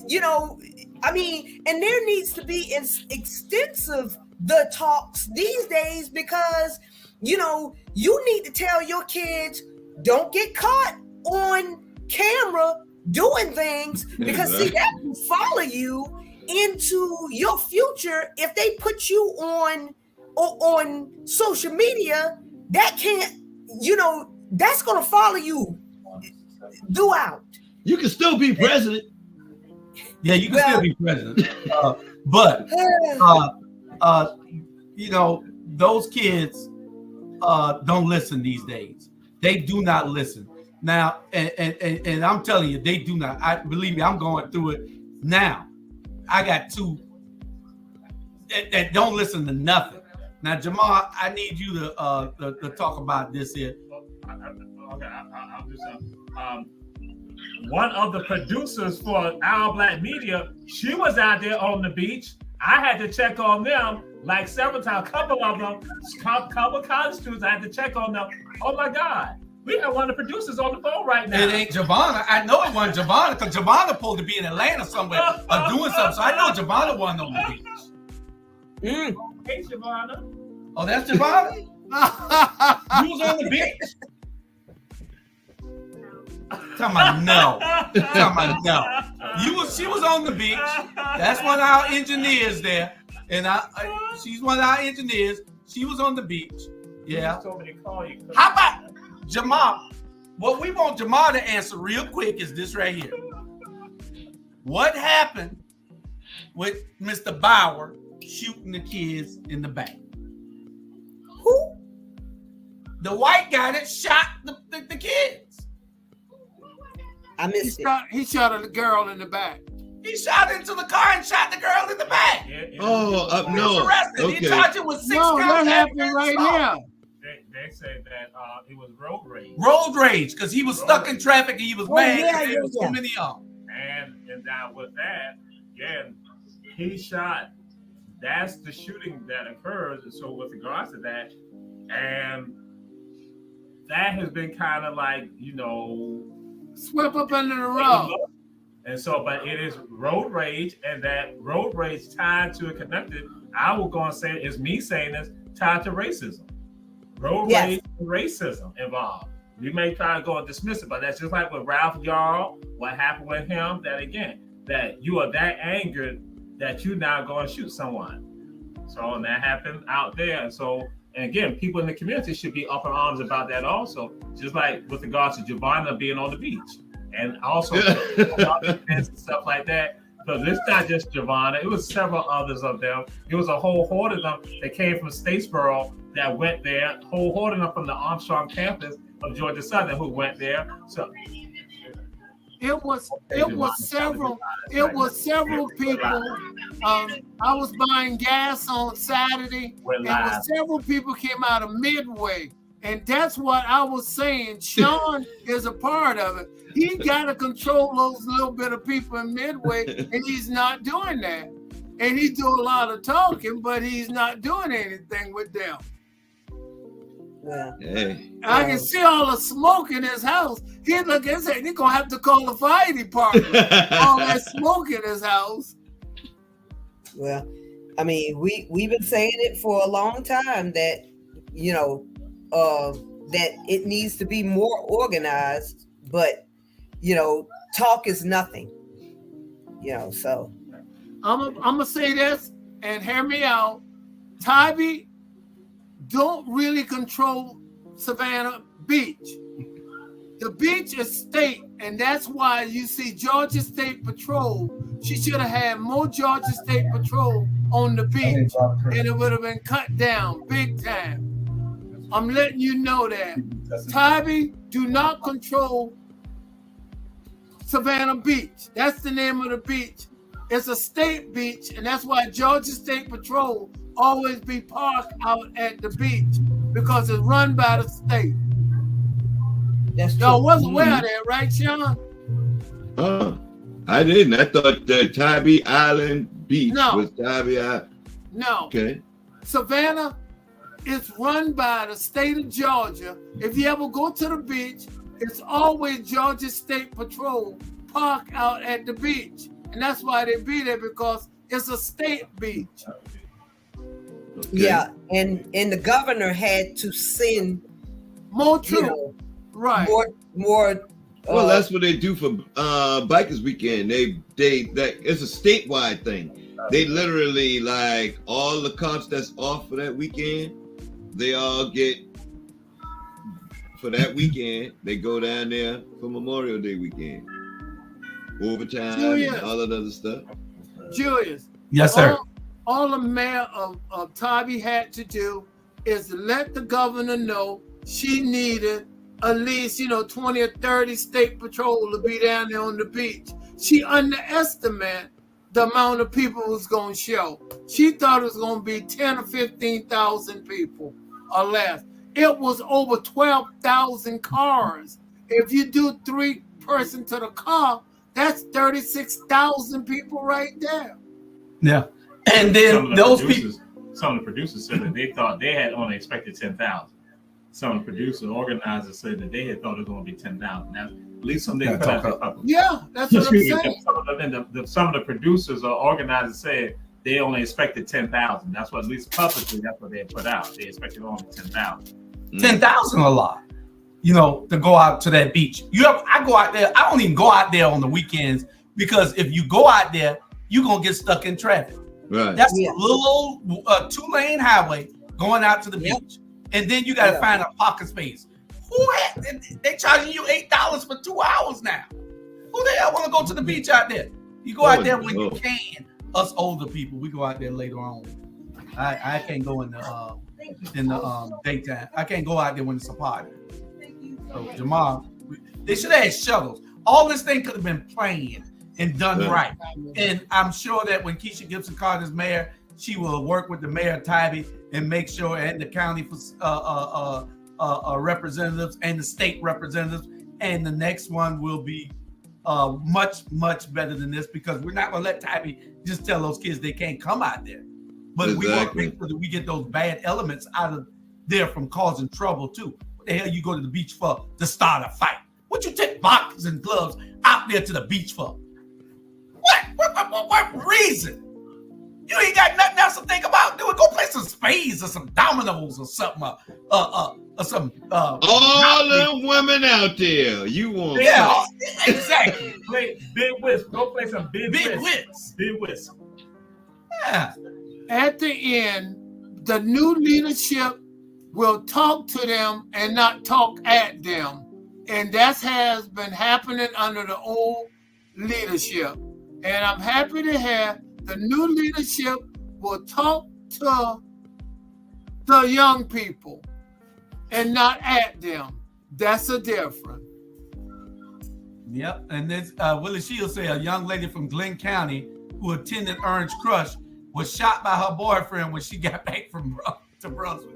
you know, I mean, and there needs to be extensive the talks these days because, you know, you need to tell your kids, don't get caught on camera doing things because see, that will follow you into your future. If they put you on social media, that can't, you know, that's going to follow you throughout. You can still be president. Yeah, you can still be president. But you know, those kids don't listen these days. They do not listen. Now, and I'm telling you, they do not. I believe me, I'm going through it now. I got two that don't listen to nothing. Now, Jamal, I need you to talk about this here. Okay, I'll do something. One of the producers for Our Black Media, she was out there on the beach. I had to check on them like several times. A couple of them, couple college students, I had to check on them. Oh my God, we have one of the producers on the phone right now. It ain't Giovanna. I know it wasn't Giovanna because Giovanna supposed to be in Atlanta somewhere or doing something. So I know Giovanna wasn't on the beach. Hey, Giovanna. Oh, that's Giovanna? You was on the beach? Talking about no. Talking about no. She was on the beach. That's one of our engineers there. And she's one of our engineers. She was on the beach. Yeah. How about Jamal? What we want Jamal to answer real quick is this right here. What happened with Mr. Bauer shooting the kids in the back? Who? The white guy that shot the kids. I missed it. He shot a girl in the back. He shot into the car and shot the girl in the back. Oh, no. Arrested. Okay. He charged him with 6 No, counts. that happened right now. They said that it was road rage. Road rage, because he was stuck in traffic and he was mad because there was too many of them. And now with that, again, he shot. That's the shooting that occurs. So with regards to that, and that has been kind of like, you know, swept up under the rug. And so, but it is road rage, and that road rage tied to it connected. I will go and say it's me saying this tied to racism. Road rage and racism involved. We may try to go and dismiss it, but that's just like with Ralph Yarl, what happened with him, that again, that you are that angered that you now go and shoot someone. So, and that happened out there. And so, and again, people in the community should be up in arms about that also, just like with regards to Giovanna being on the beach. And also and stuff like that. Because it's not just Giovanna, it was several others of them. It was a whole horde of them that came from Statesboro that went there, whole horde of them from the Armstrong campus of Georgia Southern who went there. So it was several people. I was buying gas on Saturday, and several people came out of Midway. And that's what I was saying. Sean is a part of it. He got to control those little bit of people in Midway, and he's not doing that. And he do a lot of talking, but he's not doing anything with them. Yeah. Hey. I can see all the smoke in his house. He look and say, he's going to have to call the fire department. All that smoke in his house. Well, I mean, we've been saying it for a long time that, you know, that it needs to be more organized, but you know, talk is nothing. You know, so I'm gonna say this and hear me out. Tybee don't really control Savannah Beach. The beach is state, and that's why you see Georgia State Patrol. She should have had more Georgia State Patrol on the beach, and it would have been cut down big time. I'm letting you know that. Tybee do not control Savannah Beach. That's the name of the beach. It's a state beach, and that's why Georgia State Patrol always be parked out at the beach, because it's run by the state. Y'all wasn't aware of that, right, Sean? I didn't. I thought the Tybee Island Beach was Tybee Island. No. Okay. Savannah is run by the state of Georgia. If you ever go to the beach, it's always Georgia State Patrol park out at the beach. And that's why they be there, because it's a state beach. Okay. Yeah, and the governor had to send more troops. Right. More. Well, that's what they do for Bikers Weekend. That it's a statewide thing. They literally, like, all the cops that's off for that weekend, they all get for that weekend. They go down there for Memorial Day weekend, overtime, and all that other stuff. Julius. Yes, sir. All the mayor of Tybee had to do is let the governor know she needed at least, 20 or 30 state patrol to be down there on the beach. She underestimated the amount of people who was going to show. She thought it was going to be 10 or 15,000 people or less. It was over 12,000 cars. If you do 3 person to the car, that's 36,000 people right there. Yeah. And then some of the producers said that they thought they had only expected 10,000. Some of the producer organizers said that they had thought it was going to be 10,000. Now, at least some didn't put out. Yeah, that's what I'm saying. Some of the producers or organizers said they only expected 10,000. That's what, at least publicly, that's what they had put out. They expected only 10,000. 10,000 a lot, to go out to that beach. I go out there. I don't even go out there on the weekends, because if you go out there, you're going to get stuck in traffic. Right. That's a little old 2-lane highway going out to the beach. And then you got to find a pocket space. They charging you $8 for 2 hours now. Who the hell want to go to the beach out there? You go out there when you can. Us older people, we go out there later on. I can't go in the daytime. I can't go out there when it's a party. So Jamal, they should have had shuttles. All this thing could have been planned and done right. And I'm sure that when Keisha Gibson Carter's mayor, she will work with the mayor of Tybee and make sure, and the county representatives and the state representatives, and the next one will be much, much better than this, because we're not going to let Tybee just tell those kids they can't come out there. But we want to make sure that we get those bad elements out of there from causing trouble too. What the hell you go to the beach for? To start a fight? What you take boxes and gloves out there to the beach for? What reason? You ain't got nothing else to think about doing. Go play some spades or some dominoes or something. Or some. All them women out there, you want? Yeah, exactly. Play big whist. Go play some big whist. Big whist. Yeah. At the end, the new leadership will talk to them and not talk at them, and that has been happening under the old leadership. And I'm happy to have the new leadership will talk to the young people and not at them. That's a difference. Yep. And this Willie Shields say a young lady from Glenn County who attended Orange Crush was shot by her boyfriend when she got back from to Brunswick.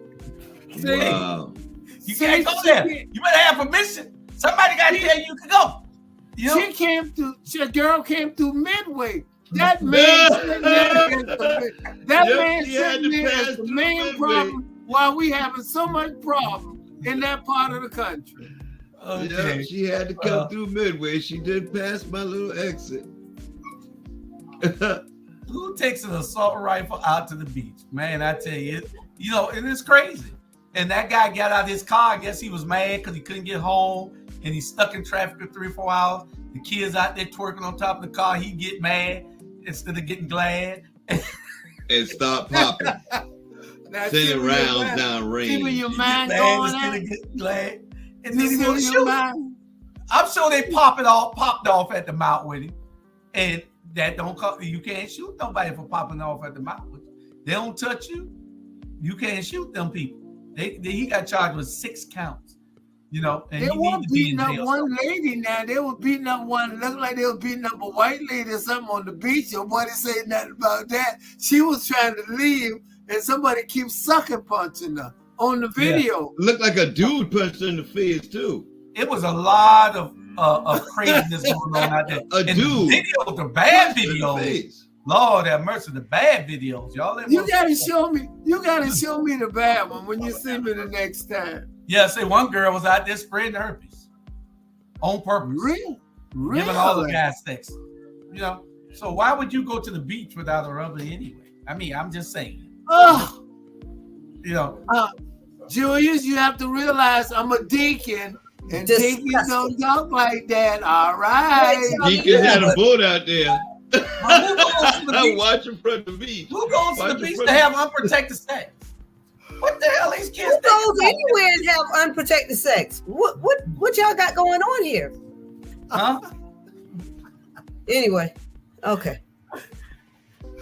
See? Wow. You can't go there. You better have permission. Somebody got to tell you can go. A girl came through Midway. That man sitting there is the main problem why we having so much problem in that part of the country. Okay. Yeah, she had to come through Midway. She did pass my little exit. Who takes an assault rifle out to the beach? Man, I tell you, and it's crazy. And that guy got out of his car. I guess he was mad because he couldn't get home, and he's stuck in traffic for 3 or 4 hours. The kids out there twerking on top of the car. He get mad instead of getting glad. And start popping. Sending rounds down range. Keeping your mind going out. Glad. And then he want to shoot. I'm sure they popped off at the mouth with him, and that don't come. You can't shoot nobody for popping off at the mouth with you. They don't touch you. You can't shoot them people. He got charged with 6 counts. You know, and they he were need to be beating in up jail. one lady now. They were beating up one, looked like they were beating up a white lady or something on the beach. Nobody said nothing about that. She was trying to leave, and somebody keeps sucker punching her on the video. Yeah. Looked like a dude punched her in the face, too. It was a lot of craziness going on out there. A dude. The videos, the bad videos. Lord have mercy, the bad videos, y'all. You gotta show me. You gotta show me the bad one when you see me the next time. Yeah, say one girl was out there spreading herpes on purpose. Really? Giving all the guys sex. You know, so why would you go to the beach without a rubber anyway? I mean, I'm just saying. Oh, you know, Julius, you have to realize I'm a deacon, and Disgusting. deacons don't talk like that. All right. Deacons had a boat out there. Who goes to the beach? Watching from the beach. Who goes to the beach to have unprotected sex? What the hell these kids? Who goes anywhere and have unprotected sex? What y'all got going on here? Huh? Anyway, okay.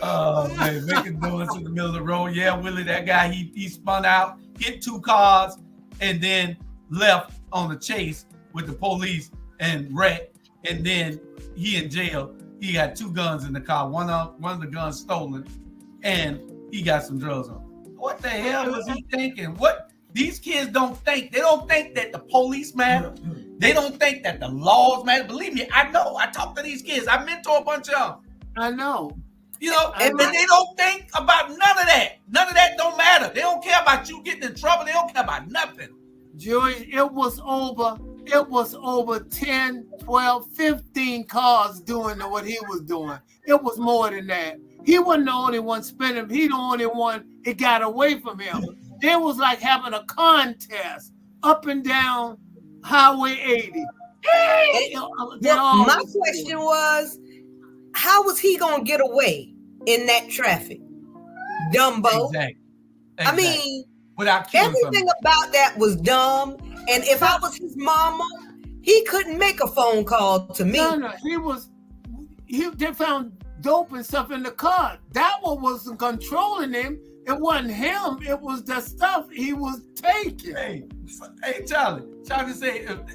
Oh man, making noise in the middle of the road. Yeah, Willie, that guy, he spun out, hit 2 cars, and then left on the chase with the police and wrecked. And then he in jail. He got 2 guns in the car. One of the guns stolen, and he got some drugs on. What the hell was he thinking? What these kids don't think. They don't think that the police matter. They don't think that the laws matter. Believe me, I know. I talk to these kids. I mentor a bunch of them. I know. You know, and they don't think about none of that. None of that don't matter. They don't care about you getting in trouble. They don't care about nothing. Joey, it was over 10, 12, 15 cars doing what he was doing. It was more than that. He wasn't the only one spinning. He the only one it got away from him. It was like having a contest up and down Highway 80. My question was, how was he gonna get away in that traffic? Dumbo. Exactly. I mean, without everything about that was dumb. And if I was his mama, he couldn't make a phone call to me. No, they found dope and stuff in the car. That one wasn't controlling him. It wasn't him. It was the stuff he was taking. Hey, Charlie said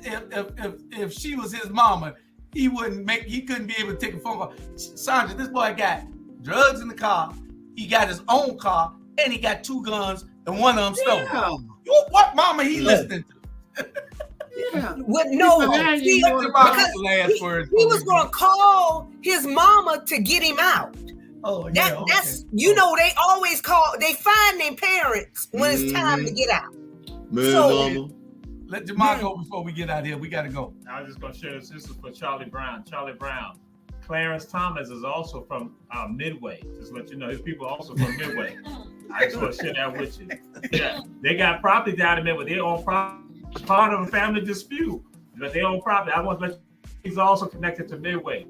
if she was his mama, he couldn't be able to take a phone call. Sandra, this boy got drugs in the car. He got his own car, and he got 2 guns, and one of them stolen. Yeah. What mama he listening to? Yeah. With no, because he was going to call his mama to get him out. Oh, yeah. That's they always call. They find their parents when it's time to get out. Mama. Let Jamal go before we get out of here. We got to go. I was just going to share this. This is for Charlie Brown. Charlie Brown. Clarence Thomas is also from Midway. Just to let you know, his people are also from Midway. I just want to share that with you. Yeah, they got property down in Midway. They own property. Part of a family dispute, but they own property. I want to let you, he's also connected to Midway.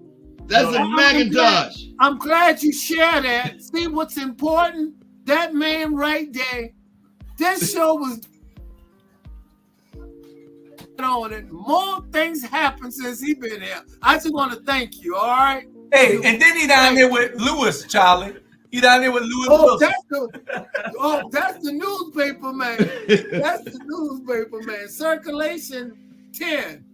That's a Macintosh. I'm glad you share that. See what's important? That man right there. This show was on it. More things happen since he been here. I just want to thank you. All right. Hey, and then he down there with Lewis, Charlie. He down there with Lewis Wilson. That's the newspaper man. That's the newspaper man. Circulation 10.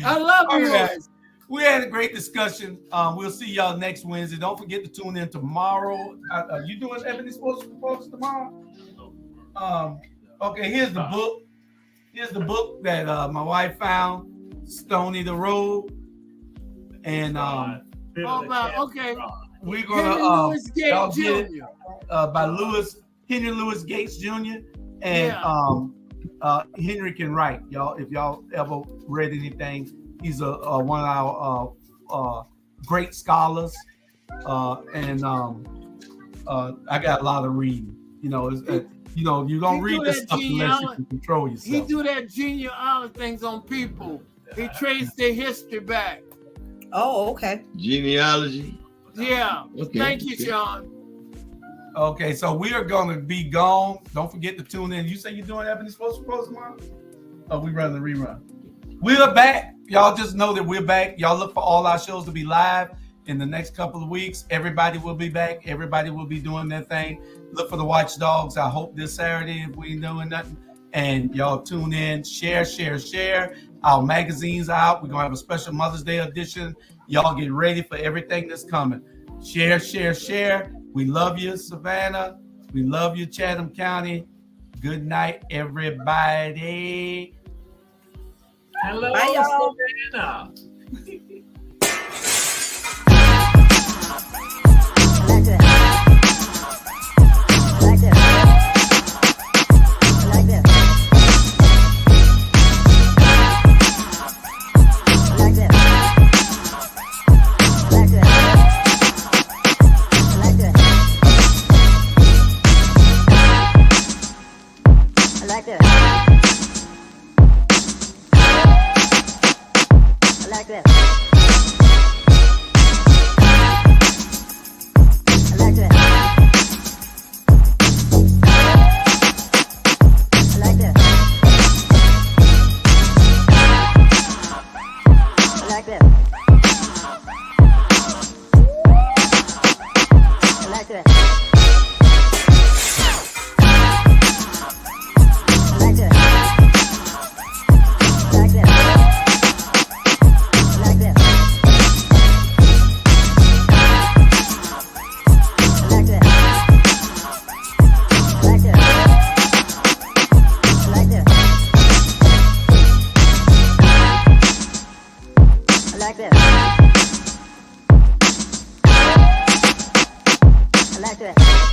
I love you guys. We had a great discussion. We'll see y'all next Wednesday. Don't forget to tune in tomorrow. Are you doing Ebony Sports Reports tomorrow? Okay, here's the book. Here's the book that my wife found, Stony the Road. And okay. We're gonna y'all get it by Henry Louis Gates Jr. And Henry can write, y'all. If y'all ever read anything, he's one of our great scholars. And I got a lot of reading. You know, you don't read this stuff unless you can control yourself. He do that genealogy things on people. He traced their history back. Oh, okay. Genealogy. Yeah. Okay. Thank you, Sean. Okay, so we are going to be gone. Don't forget to tune in. You say you're doing Ebony Sports Reports tomorrow? Oh, we running the rerun. We're back. Y'all just know that we're back. Y'all look for all our shows to be live in the next couple of weeks. Everybody will be back. Everybody will be doing their thing. Look for the Watchdogs. I hope this Saturday if we ain't doing nothing. And y'all tune in, share. Our magazines are out. We're going to have a special Mother's Day edition. Y'all get ready for everything that's coming. Share. We love you, Savannah. We love you, Chatham County. Good night, everybody. Hello, Bye, y'all. Savannah. I like that.